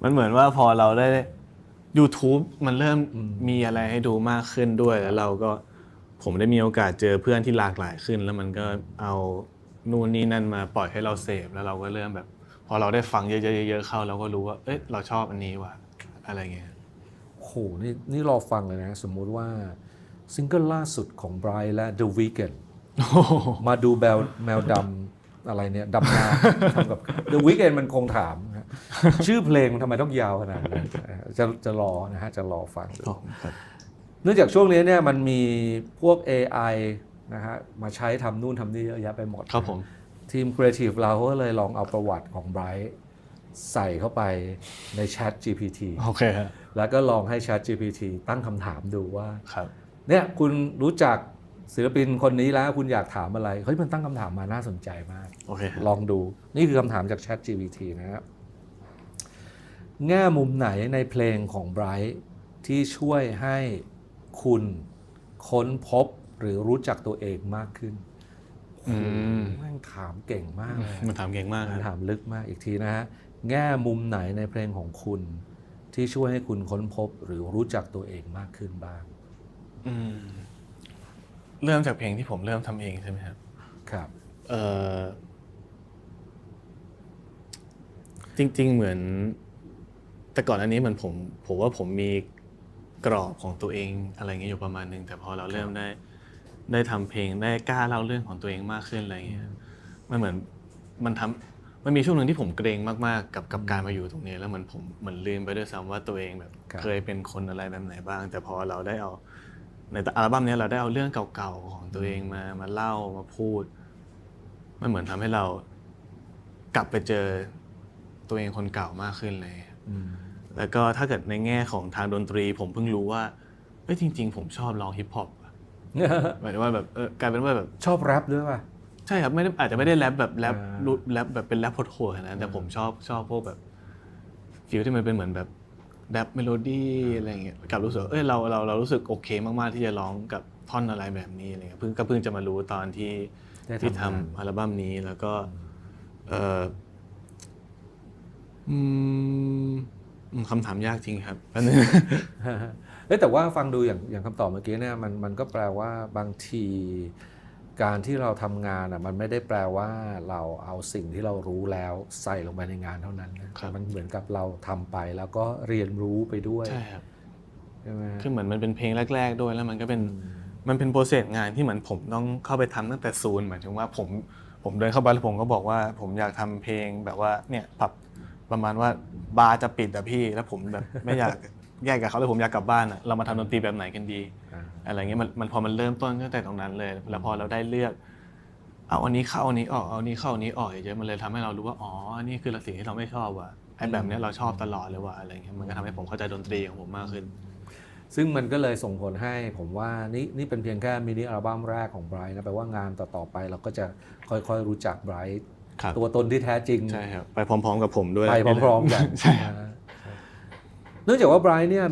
มันเหมือนว่าพอเราได้ YouTube มันเริ่มมีอะไรให้ดูมากขึ้นด้วยแล้วเราก็ผมได้มีโอกาสเจอเพื่อนที่หลากหลายขึ้น แล้วมันก็เอานู่นนี่นั่นมาปล่อยให้เราเสพแล้วเราก็เริ่มแบบ พอเราได้ฟังเยอะๆเข้าเราก็รู้ว่าเอ้ยเราชอบอันนี้ว่ะอะไรเงี้ย โอ้โหนี่รอฟังเลยนะ สมมุติว่าซิงเกิลล่าสุดของ Brian และ The Weeknd มาดูแมวดำอะไรเนี่ยดำนาทำกับ The Weeknd มันคงถามนะชื่อเพลงมันทำไมต้องยาวขนาดนั้นจะรอนะฮะจะรอฟัง เนื่องจากช่วงนี้เนี่ยมันมีพวก AI นะฮะมาใช้ทำนู่นทำนี่เยอะแยะไปหมด ครับผม ทีมครีเอทีฟเราก็เลยลองเอาประวัติของ Bright ใส่เข้าไปใน Chat GPT โอเคครับ แล้วก็ลองให้ Chat GPT ตั้งคำถามดูว่า ครับ เนี่ยคุณรู้จักศิลปินคนนี้แล้วคุณอยากถามอะไรเฮ้ยมันตั้งคำถามมาน่าสนใจมาก โอเคครับ ลองดูนี่คือคำถามจาก Chat GPT นะครับแง่มุมไหนในเพลงของ Bright ที่ช่วยให้คุณค้นพบหรือรู้จักตัวเองมากขึ้นแม่งถามเก่งมากเลย มันถามเก่งมากครับ ถามลึกมากอีกทีนะฮะแง่มุมไหนในเพลงของคุณที่ช่วยให้คุณค้นพบหรือรู้จักตัวเองมากขึ้นบ้าง เริ่มจากเพลงที่ผมเริ่มทำเองใช่ไหมครับ ครับ จริงๆเหมือนแต่ก่อนอันนี้เหมือนผมว่าผมมีกรอบของตัวเองอะไรเงี้ยอยู่ประมาณนึงแต่พอเราเริ่มได้ทำเพลงได้กล้าเล่าเรื่องของตัวเองมากขึ้นอะไรเงี้ยมันเหมือนมันมีช่วงหนึ่งที่ผมเกรงมากๆกับการมาอยู่ตรงนี้แล้วผมเหมือนลืมไปด้วยซ้ำว่าตัวเองแบบเคยเป็นคนอะไรแบบไหนบ้าง แต่พอเราได้เอาในอัลบั้มนี้เราได้เอาเรื่องเก่าๆของตัวเองมาเล่ามาพูดมันเหมือนทำให้เรากลับไปเจอตัวเองคนเก่ามากขึ้นเลยแล้วก็ถ้าเกิดในแง่ของทางดนตรีผมเพิ่งรู้ว่าจริงๆผมชอบร้องฮิปฮอปหมายถึงว่าแบบกลายเป็นว่าแบบ ชอบแรปด้วยป่ะ ใช่ครับไม่ได้อาจจะไม่ได้แรปแบบแรปแบบเป็นแรปโหดๆนะแต่ผมชอบพวกแบบฟีลที่มันเป็นเหมือนแบบแรปเมโลดี้อะไรอย่างเงี้ยกับรู้สึกเรารู้สึกโอเคมากๆที่จะร้องกับท่อนอะไรแบบนี้อะไรเงี้ยเพิ่งจะมารู้ตอนที่ทำอัลบั้มนี้แล้วก็คำถามยากจริงครับ แต่ว่าฟังดูอย่างคำตอบเมื่อกี้เนี่ยมันก็แปลว่าบางทีการที่เราทำงานมันไม่ได้แปลว่าเราเอาสิ่งที่เรารู้แล้วใส่ลงไปในงานเท่านั้นนะมันเหมือนกับเราทำไปแล้วก็เรียนรู้ไปด้วยใช่ครับ ใช่ไหม คือเหมือนมันเป็นเพลงแรกๆด้วยแล้วมันเป็นโปรเซสงานที่เหมือนผมต้องเข้าไปทำตั้งแต่ศูนย์หมายถึงว่าผมเดินเข้าไปแล้วผมก็บอกว่าผมอยากทำเพลงแบบว่าเนี่ยปรับประมาณว่าบาร์จะปิดแต่พี่แล้วผมแบบไม่อยากแยกกับเขาเลยผมอยากกลับบ้านเรามาทำดนตรีแบบไหนกันดีอะไรเงี้ยมันพอมันเริ่มต้นตั้งแต่ตรงนั้นเลยแล้วพอเราได้เลือกเอาอันนี้เข้าอันนี้ออกเอาอันนี้เข้าอันนี้ออกเยอะมันเลยทำให้เรารู้ว่าอ๋อนี่คือสิ่งที่เราไม่ชอบว่ะไอ้แบบนี้เราชอบตลอดเลยว่ะอะไรเงี้ยมันก็ทำให้ผมเข้าใจดนตรีของผมมากขึ้นซึ่งมันก็เลยส่งผลให้ผมว่านี่เป็นเพียงแค่มินิอัลบั้มแรกของไบรท์นะแปลว่างานต่อๆไปเราก็จะค่อยๆรู้จักไบรท์ตัวตนที่แท้จริงใช่ครับไปพร้อมๆกับผมด้วยไปพร้อมๆกันใช่เนื่องจากว่าไบรท์เนี่ย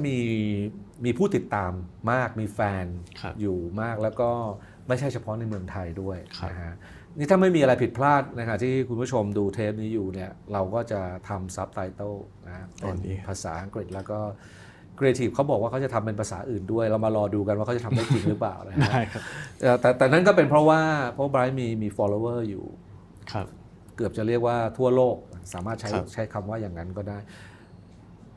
มีผู้ติดตามมากมีแฟนอยู่มากแล้วก็ไม่ใช่เฉพาะในเมืองไทยด้วยนะฮะนี่ถ้าไม่มีอะไรผิดพลาดนะครับที่คุณผู้ชมดูเทปนี้อยู่เนี่ยเราก็จะทำซับไตเติลนะเป็นภาษาอังกฤษแล้วก็ครีเอทีฟเขาบอกว่าเขาจะทำเป็นภาษาอื่นด้วยเรามารอดูกันว่าเขาจะทำได้จริงหรือเปล่านะได้ครับแต่นั้นก็เป็นเพราะไบรท์มี follower อยู่ครับเกือบจะเรียกว่าทั่วโลกสามารถใช้คำว่าอย่างนั้นก็ได้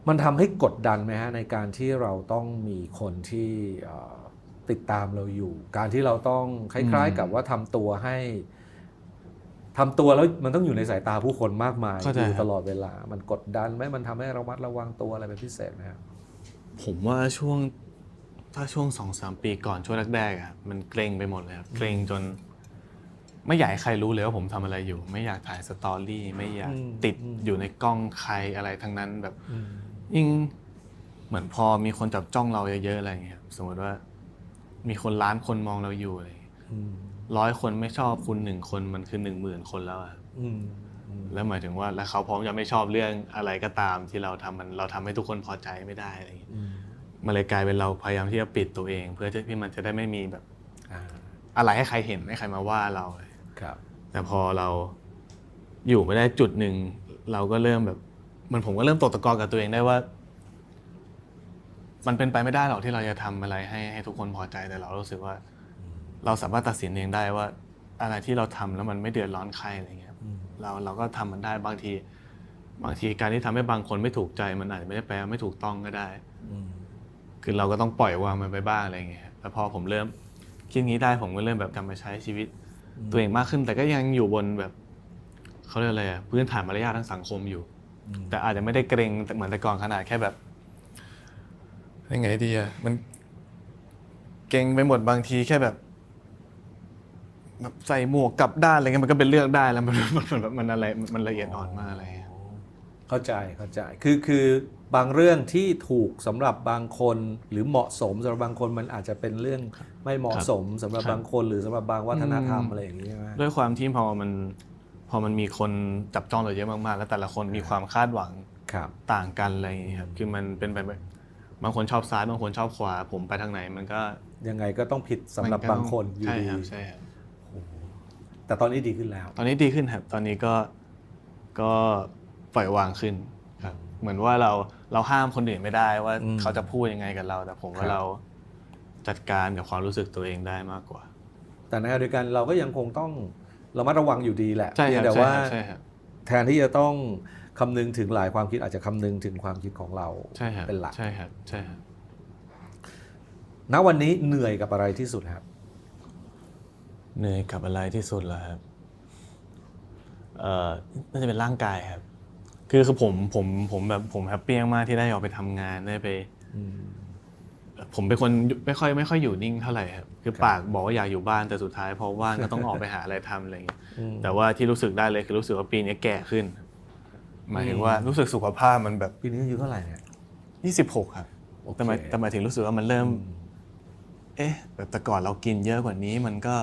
มันทำให้กดดันไหมฮะในการที่เราต้องมีคนที่ติดตามเราอยู่การที่เราต้องคล้ายๆกับว่าทำตัวแล้วมันต้องอยู่ในสายตาผู้คนมากมายอยู่ตลอดเวลามันกดดันไหมมันทำให้เรามัดระวังตัวอะไรเป็นพิเศษไหมครับผมว่าช่วง 2-3 ปีก่อนช่วงแรกๆมันเกรงไปหมดเลยครับเกรงจนไม่อยากให้ใครรู้เลยว่าผมทำอะไรอยู่ไม่อยากถ่ายสตอรี่ไม่อยากติดอยู่ในกล้องใครอะไรทั้งนั้นแบบยิ่งเหมือนพอมีคนจับจ้องเราเยอะๆอะไรอย่างเงี้ยสมมติว่ามีคนล้านคนมองเราอยู่อะไร 100 คนไม่ชอบคุณ1 คนมันคือ 10,000 คนแล้วอะแล้วหมายถึงว่าแล้วเขาพร้อมจะไม่ชอบเรื่องอะไรก็ตามที่เราทำเราทำให้ทุกคนพอใจไม่ได้อะไรอย่างเงี้ยมันเลยกลายเป็นเราพยายามที่จะปิดตัวเองเพื่อที่มันจะได้ไม่มีแบบอะไรให้ใครเห็นให้ใครมาว่าเราครับแต่พอเราอยู่ไม่ได้จุดหนึ่งเราก็เริ่มแบบผมก็เริ่มตกตะกอนกับตัวเองได้ว่ามันเป็นไปไม่ได้หรอกที่เราจะทำอะไรให้ทุกคนพอใจแต่เรารู้สึกว่าเราสามารถตัดสินเองได้ว่าอะไรที่เราทำแล้วมันไม่เดือดร้อนใครอะไรเงี้ยเราก็ทำมันได้บางทีการที่ทำให้บางคนไม่ถูกใจมันอาจจะไม่ได้แปลว่าไม่ถูกต้องก็ได้คือเราก็ต้องปล่อยวางมันไปบ้างอะไรเงี้ยแต่พอผมเริ่มคิดงี้ได้ผมก็เริ่มแบบกลับมาใช้ชีวิตตัวเองมากขึ้นแต่ก็ยังอยู่บนแบบเขาเรียกอะไรพื้นฐานมารยาททางสังคมอยู่แต่อาจจะไม่ได้เกรงเหมือนแต่ก่อนขนาดแค่แบบยังไงดีมันเกรงไปหมดบางทีแค่แบบใส่หมวกกลับด้านอะไรเงี้ยมันก็เป็นเรื่องได้แล้วมันอะไรมันละเอียดอ่อนมากอะไรเข้าใจคือบางเรื่องที่ถูกสำหรับบางคนหรือเหมาะสมสำหรับบางคนมันอาจจะเป็นเรื่องไม่เหมาะสมสำหรับบางคนหรือสำหรับบางวัฒนธรรมอะไรอย่างนี้ใช่ไหมด้วยความที่พอมันมีคนจับจ้องเราเยอะมากๆแล้วแต่ละคนมีความคาดหวังต่างกันอะไรอย่างนี้ครับคือมันเป็นไปบางคนชอบซ้ายบางคนชอบขวาผมไปทางไหนมันก็ยังไงก็ต้องผิดสำหรับบางคนอยู่ดีใช่ครับแต่ตอนนี้ดีขึ้นแล้วตอนนี้ดีขึ้นครับตอนนี้ก็ปล่อยวางขึ้นครับเหมือนว่าเราห้ามคนอื่นไม่ได้ว่าเขาจะพูดยังไงกับเราแต่ผมว่าเราจัดการกับความรู้สึกตัวเองได้มากกว่าแต่ในขณะเดียวกันเราก็ยังคงต้องระมัดระวังอยู่ดีแหละแต่ว่าแทนที่จะต้องคำนึงถึงหลายความคิดอาจจะคำนึงถึงความคิดของเราเป็นหลักใช่ครับณวันนี้เหนื่อยกับอะไรที่สุดครับเหนื่อยกับอะไรที่สุดเหรอครับน่าจะเป็นร่างกายครับคือผมแฮปปี้มากที่ได้ออกไปทำงานได้ไปผมเป็นคนไม่ค่อยอยู่นิ่งเท่าไหร่ครับคือปากบอกว่าอยากอยู่บ้านแต่สุดท้ายพอว่างก็ต้องออกไปหาอะไรทำอะไรอย่างเงี้ยแต่ว่าที่รู้สึกได้เลยคือรู้สึกว่าปีนี้แก่ขึ้นหมายถึงว่ารู้สึกสุขภาพมันแบบปีนี้อายุเท่าไหร่เนี่ย26ครับแต่หมายถึงรู้สึกว่ามันเริ่มแบบแต่ก่อนเรากินเยอะกว่านี้มันก็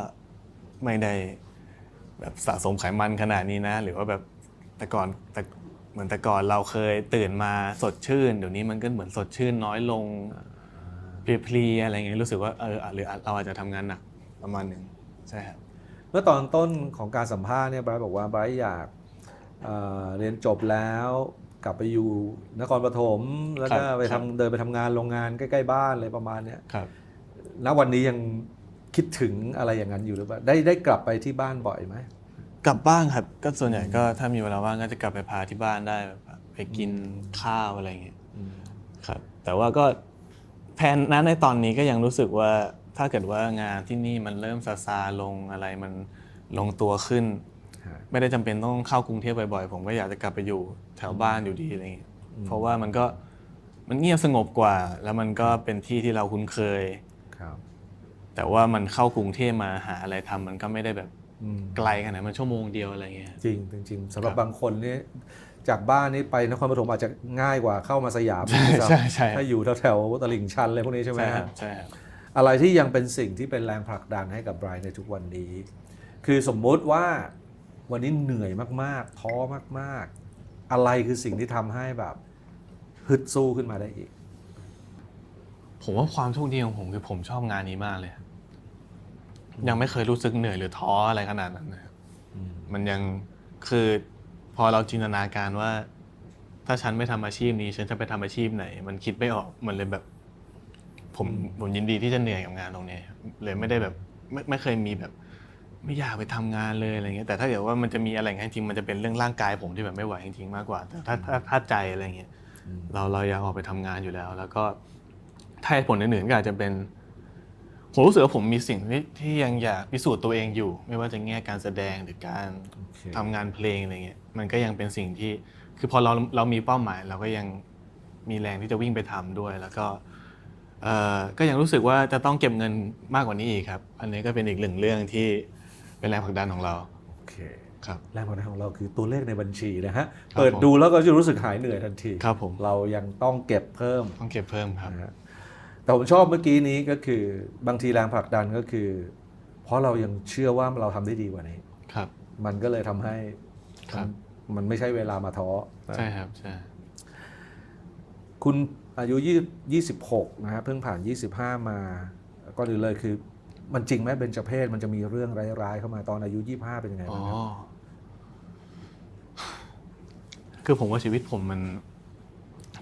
ไม่ได้แบบสะสมไขมันขนาดนี้นะหรือว่าแบบแต่ก่อนเหมือนแต่ก่อนเราเคยตื่นมาสดชื่นเดี๋ยวนี้มันก็เหมือนสดชื่นน้อยลงเพลียอะไรเงี้ยรู้สึกว่าหรือเราอาจจะทำงานหนักประมาณนึงใช่ครับเมื่อตอนต้นของการสัมภาษณ์เนี่ยไบรท์บอกว่าไบรท์อยากเรียนจบแล้วกลับไปอยู่นครปฐมแล้วก็ไปเดินไปทำงานโรงงานใกล้ๆบ้านอะไรประมาณเนี้ยณวันนี้ยังคิดถึงอะไรอย่างนั้นอยู่หรือเปล่าได้กลับไปที่บ้านบ่อยไหมกลับบ้างครับก็ส่วนใหญ่ก็ถ้ามีเวลาว่างก็จะกลับไปพาที่บ้านได้แบบไปกินข้าวอะไรเงี้ยครับแต่ว่าก็แผนนั้นในตอนนี้ก็ยังรู้สึกว่าถ้าเกิดว่างานที่นี่มันเริ่มซาลงอะไรมันลงตัวขึ้นไม่ได้จำเป็นต้องเข้ากรุงเทพบ่อยๆผมก็อยากจะกลับไปอยู่แถวบ้านอยู่ดีอะไรเงี้ยเพราะว่ามันเงียบสงบกว่าแล้วมันก็เป็นที่ที่เราคุ้นเคยแต่ว่ามันเข้ากรุงเทพมาหาอะไรทำมันก็ไม่ได้แบบไกลขนาดมันชั่วโมงเดียวอะไรเงี้ยจริงสำหรับบางคนนี่จากบ้านนี้ไปนครปฐมอาจจะง่ายกว่าเข้ามาสยามใช่ถ้าอยู่แถวตลิ่งชันอะไรพวกนี้ใช่ไหมใช่ครับอะไรที่ยังเป็นสิ่งที่เป็นแรงผลักดันให้กับไบรท์ในทุกวันนี้คือสมมุติว่าวันนี้เหนื่อยมากๆท้อมากๆอะไรคือสิ่งที่ทำให้แบบฮึดสู้ขึ้นมาได้อีกผมว่าความโชคดีของผมคือผมชอบงานนี้มากเลยยังไม่เคยรู้สึกเหนื่อยหรือท้ออะไรขนาดนั้นนะครับมันยังคือพอเราจินตนาการว่าถ้าฉันไม่ทำอาชีพนี้ฉันจะไปทำอาชีพไหนมันคิดไม่ออกมันเลยแบบผมยินดีที่จะเหนื่อยกับงานตรงนี้เลยไม่ได้แบบไม่เคยมีแบบไม่อยากไปทำงานเลยอะไรเงี้ยแต่ถ้าเกิดว่ามันจะมีอะไรจริงๆมันจะเป็นเรื่องร่างกายผมที่แบบไม่ไหวจริงๆมากกว่าแต่ถ้าใจอะไรเงี้ยเราอยากออกไปทำงานอยู่แล้วแล้วก็ถ้าเหตุผลอื่นๆก็อาจจะเป็นผมรู้สึกว่าผมมีสิ่งที่ยังอยากพิสูจน์ตัวเองอยู่ไม่ว่าจะแง่การแสดงหรือการทำงานเพลงอะไรเงี้ยมันก็ยังเป็นสิ่งที่คือพอเรามีเป้าหมายเราก็ยังมีแรงที่จะวิ่งไปทำด้วยแล้วก็ยังรู้สึกว่าจะต้องเก็บเงินมากกว่านี้อีกครับอันนี้ก็เป็นอีกหนึ่งเรื่องที่เป็นแรงผลักดันของเราโอเคครับแรงผลักดันของเราคือตัวเลขในบัญชีนะฮะเปิดดูแล้วก็จะรู้สึกหายเหนื่อยทันทีครับผมเรายังต้องเก็บเพิ่มครับแต่ผมชอบเมื่อกี้นี้ก็คือบางทีแรงผลักดันก็คือ เพราะเรายังเชื่อว่าเราทำได้ดีกว่านี้ ครับ มันก็เลยทำให้ ครับ มันไม่ใช่เวลามาท้อ ใช่ครับใช่ คุณอายุ26นะฮะเพิ่งผ่าน25มาก็อื่นเลยคือมันจริงไหมเบญจเพศมันจะมีเรื่องร้ายๆเข้ามาตอนอายุ25เป็นยังไง อ๋อ บ้างครับ คือผมว่าชีวิตผมมัน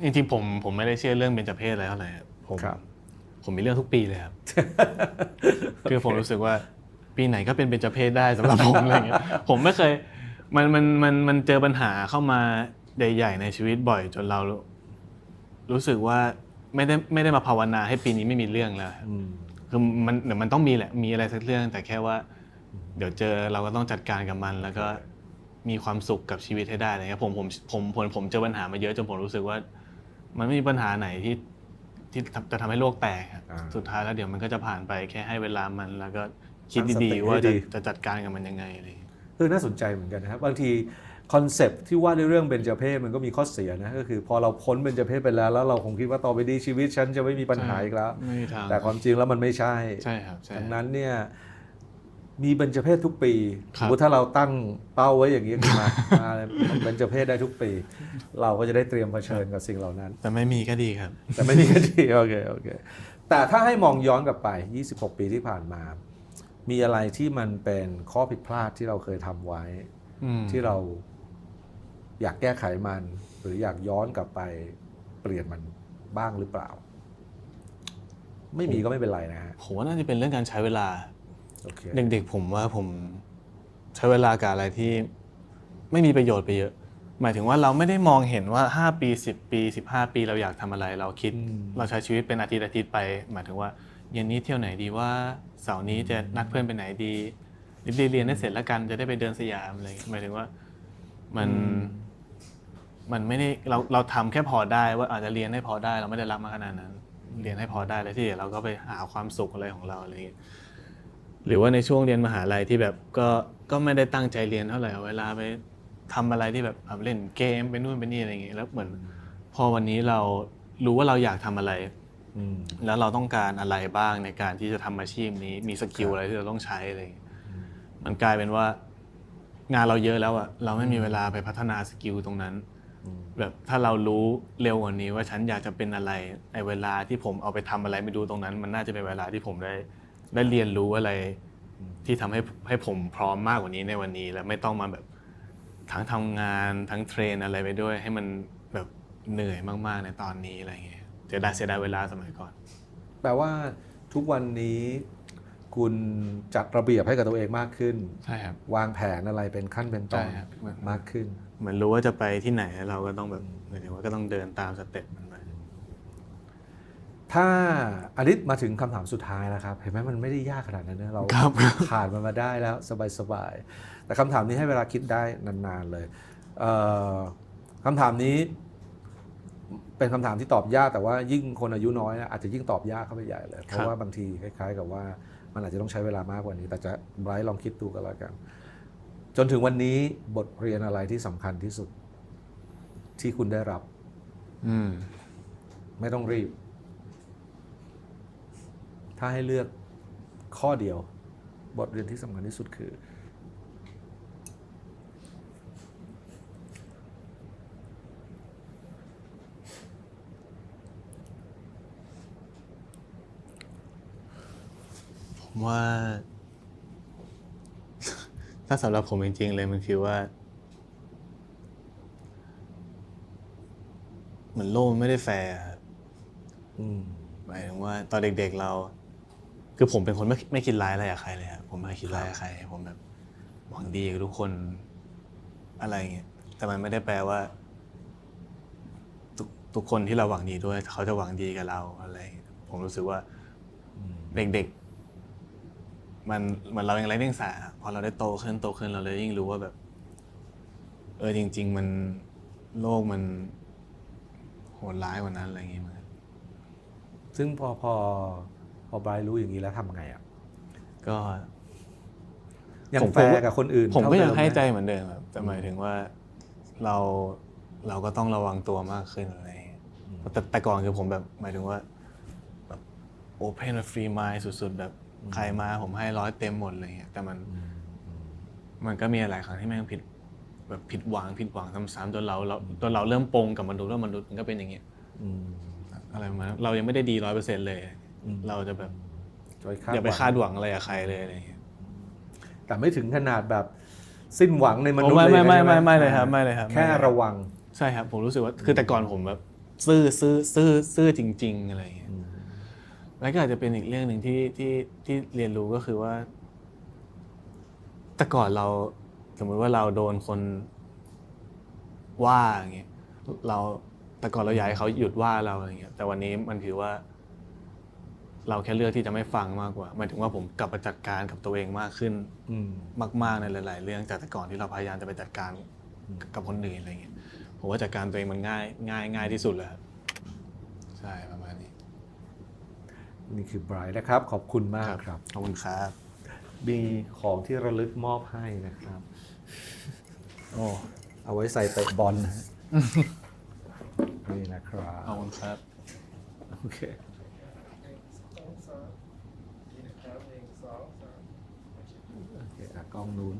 จริงๆผมไม่ได้เชื่อเรื่องเบญจเพศอะไรเท่าไหร่ครับผมมีเรื่องทุกปีเลยครับ คือผมรู้สึกว่าปีไหนก็เป็นเบญจเพศได้สำหรับผมอะไรเงี้ยผมไม่เคยมันเจอปัญหาเข้ามาใหญ่ๆในชีวิตบ่อยจนเรารู้สึกว่าไม่ได้มาภาวนาให้ปีนี้ไม่มีเรื่องแล้วครับคือเดี๋ยวมันต้องมีแหละมีอะไรสักเรื่องแต่แค่ว่าเดี๋ยวเจอเราก็ต้องจัดการกับมันแล้วก็มีความสุขกับชีวิตให้ได้อะไรเงี้ยผมเจอปัญหามาเยอะจนผมรู้สึกว่ามันไม่มีปัญหาไหนที่จะทำให้โลกแตกสุดท้ายแล้วเดี๋ยวมันก็จะผ่านไปแค่ให้เวลามันแล้วก็คิดดีๆว่าจะจัดการกับมันยังไงอะไรน่าสนใจเหมือนกันนะครับบางทีคอนเซปต์ที่ว่าในเรื่องเบญจเพศมันก็มีข้อเสียนะก็คือพอเราพ้นเบญจเพศไปแล้วเราคงคิดว่าต่อไปดีชีวิตฉันจะไม่มีปัญหาอีกแล้วแต่ความจริงแล้วมันไม่ใช่ ใช่ครับดังนั้นเนี่ยมีเบญจเพศทุกปีสมมติถ้าเราตั้งเป้าไว้อย่างนี้ขึ้นมาเบญจเพศได้ทุกปี เราก็จะได้เตรียมเผชิญกับสิ่งเหล่านั้นแต่ไม่มีก็ดีครับแต่ไม่มีก็ดีโอเคแต่ถ้าให้มองย้อนกลับไป26ปีที่ผ่านมามีอะไรที่มันเป็นข้อผิดพลาดที่เราเคยทำไว้ที่เราอยากแก้ไขมันหรืออยากย้อนกลับไปเปลี่ยนมันบ้างหรือเปล่าไม่มีก็ไม่เป็นไรนะฮะผมว่าน่าจะเป็นเรื่องการใช้เวลาเด็กๆผมว่าผมใช้เวลากับอะไรที่ไม่มีประโยชน์ไปเยอะหมายถึงว่าเราไม่ได้มองเห็นว่า5ปี10ปี15ปีเราอยากทำอะไรเราคิดเราใช้ชีวิตเป็นอาทิตย์ไปหมายถึงว่าเย็นนี้เที่ยวไหนดีว่าเสาร์นี้จะนัดเพื่อนไปไหนดีเรียนได้เสร็จแล้วกันจะได้ไปเดินสยามอะไรหมายถึงว่ามันไม่ได้เราทำแค่พอได้ว่าอาจจะเรียนให้พอได้เราไม่ได้รับมาขนาดนั้นเรียนให้พอได้แล้วที่เราก็ไปหาความสุขอะไรของเราอะไรอย่างเงี้ยหรือว่าในช่วงเรียนมหาลัยที่แบบก็ไม่ได้ตั้งใจเรียนเท่าไหร่เวลาไปทำอะไรที่แบบเล่นเกมไปนู่นไปนี่อะไรอย่างเงี้ยแล้วเหมือนพอวันนี้เรารู้ว่าเราอยากทำอะไรแล้วเราต้องการอะไรบ้างในการที่จะทำอาชีพนี้มีสกิลอะไรที่เราต้องใช้อะไรอย่างเงี้ยมันกลายเป็นว่างานเราเยอะแล้วอะเราไม่มีเวลาไปพัฒนาสกิลตรงนั้นแบบถ้าเรารู้เร็วกว่านี้ว่าฉันอยากจะเป็นอะไรในเวลาที่ผมเอาไปทำอะไรไม่ดูตรงนั้นมันน่าจะเป็นเวลาที่ผมได้เรียนรู้อะไรที่ทำให้ผมพร้อมมากกว่านี้ในวันนี้และไม่ต้องมาแบบทั้งทำงานทั้งเทรนอะไรไปด้วยให้มันแบบเหนื่อยมากๆในตอนนี้อะไรเงี้ยเสียดายเวลาสมัยก่อนแปลว่าทุกวันนี้คุณจัดระเบียบให้กับตัวเองมากขึ้นใช่ครับวางแผนอะไรเป็นขั้นเป็นตอนมากขึ้นเหมือนรู้ว่าจะไปที่ไหนเราก็ต้องแบบหมายถึงว่าก็ต้องเดินตามสเต็ปมันไปถ้าอลิศมาถึงคำถามสุดท้ายแล้วครับเห็นไหมมันไม่ได้ยากขนาดนั้นนะเราผ่านมันมาได้แล้วสบายๆแต่คำถามนี้ให้เวลาคิดได้นานๆเลยคำถามนี้เป็นคำถามที่ตอบยากแต่ว่ายิ่งคนอายุน้อยอาจจะยิ่งตอบยากเข้าไปใหญ่เลยเพราะว่าบางทีคล้ายๆกับว่ามันอาจจะต้องใช้เวลามากกว่านี้แต่จะไบรท์ลองคิดดูกันแล้วกันจนถึงวันนี้บทเรียนอะไรที่สำคัญที่สุดที่คุณได้รับไม่ต้องรีบถ้าให้เลือกข้อเดียวบทเรียนที่สำคัญที่สุดคือผมว่าถ้าสำหรับผมจริงๆเลยมันคือว่าเหมือนโลกไม่ได้แฟร์หมายถึงว่าตอนเด็กๆเราคือผมเป็นคนไม่คิดร้ายอะไรกับใครเลยครับผมไม่คิดร้ายกับใครผมแบบหวังดีกับทุกคนอะไรเงี้ยแต่มันไม่ได้แปลว่าทุกคนที่เราหวังดีด้วยเขาจะหวังดีกับเราอะไรผมรู้สึกว่าเด็กๆมันเหมือนเรายังไร้เดียงสาพอเราได้โตขึ้นเราเลยยิ่งรู้ว่าแบบจริงๆมันโลกมันโหดร้ายกว่านั้นอะไรอย่างเงี้ยซึ่งพอไบรท์รู้อย่างนี้แล้วทำไงอ่ะก็ยังแฟร์กับคนอื่นผมก็ยังให้ใจเหมือนเดิมครับแต่หมายถึงว่าเราก็ต้องระวังตัวมากขึ้นอะไรแต่ก่อนคือผมแบบหมายถึงว่าแบบ open free mind สุดๆแบบ ใครมาผมให้100เต็มหมดอะไรเงี้ยแต่มันก็มีหลายครั้งที่แม่งผิดหวังซ้ำๆจนเราเริ่มปงกับมนุษย์ว่ามนุษย์มันก็เป็นอย่างเงี้ยอะไรประมาณนั้นเรายังไม่ได้ดี100%เลยเราจะแบบอย่าไปคาดหวังอะไรกับใครเลยอะไรเงี้ยแต่ไม่ถึงขนาดแบบสิ้นหวังในมนุษย์เลยไม่เลยครับไม่เลยครับแค่ระวังใช่ครับผมรู้สึกว่าคือแต่ก่อนผมแบบซื่อจริงๆอะไรอย่างเงี้ยแล้วก็อาจจะเป็นอีกเรื่องหนึ่งที่เรียนรู้ก็คือว่าแต่ก่อนเราสมมติว่าเราโดนคนว่าอย่างเงี้ยแต่ก่อนเราอยากให้เขาหยุดว่าเราอะไรเงี้ยแต่วันนี้มันคือว่าเราแค่เลือกที่จะไม่ฟังมากกว่าหมายถึงว่าผมกลับมาจัดการกับตัวเองมากขึ้นมากๆในหลายๆเรื่องจากแต่ก่อนที่เราพยายามจะไปจัดการกับคนอื่นอะไรเงี้ยผมว่าจัดการตัวเองมันง่ายที่สุดเลยครับใช่ประมาณนี้นี่คือไบรท์นะครับขอบคุณมากครับขอบคุณครับมีของที่ระลึกมอบให้นะครับโอ้เอาไว้ใส่เตะบอลนี่นะครับขอบคุณครับโอเคกล้องนู้น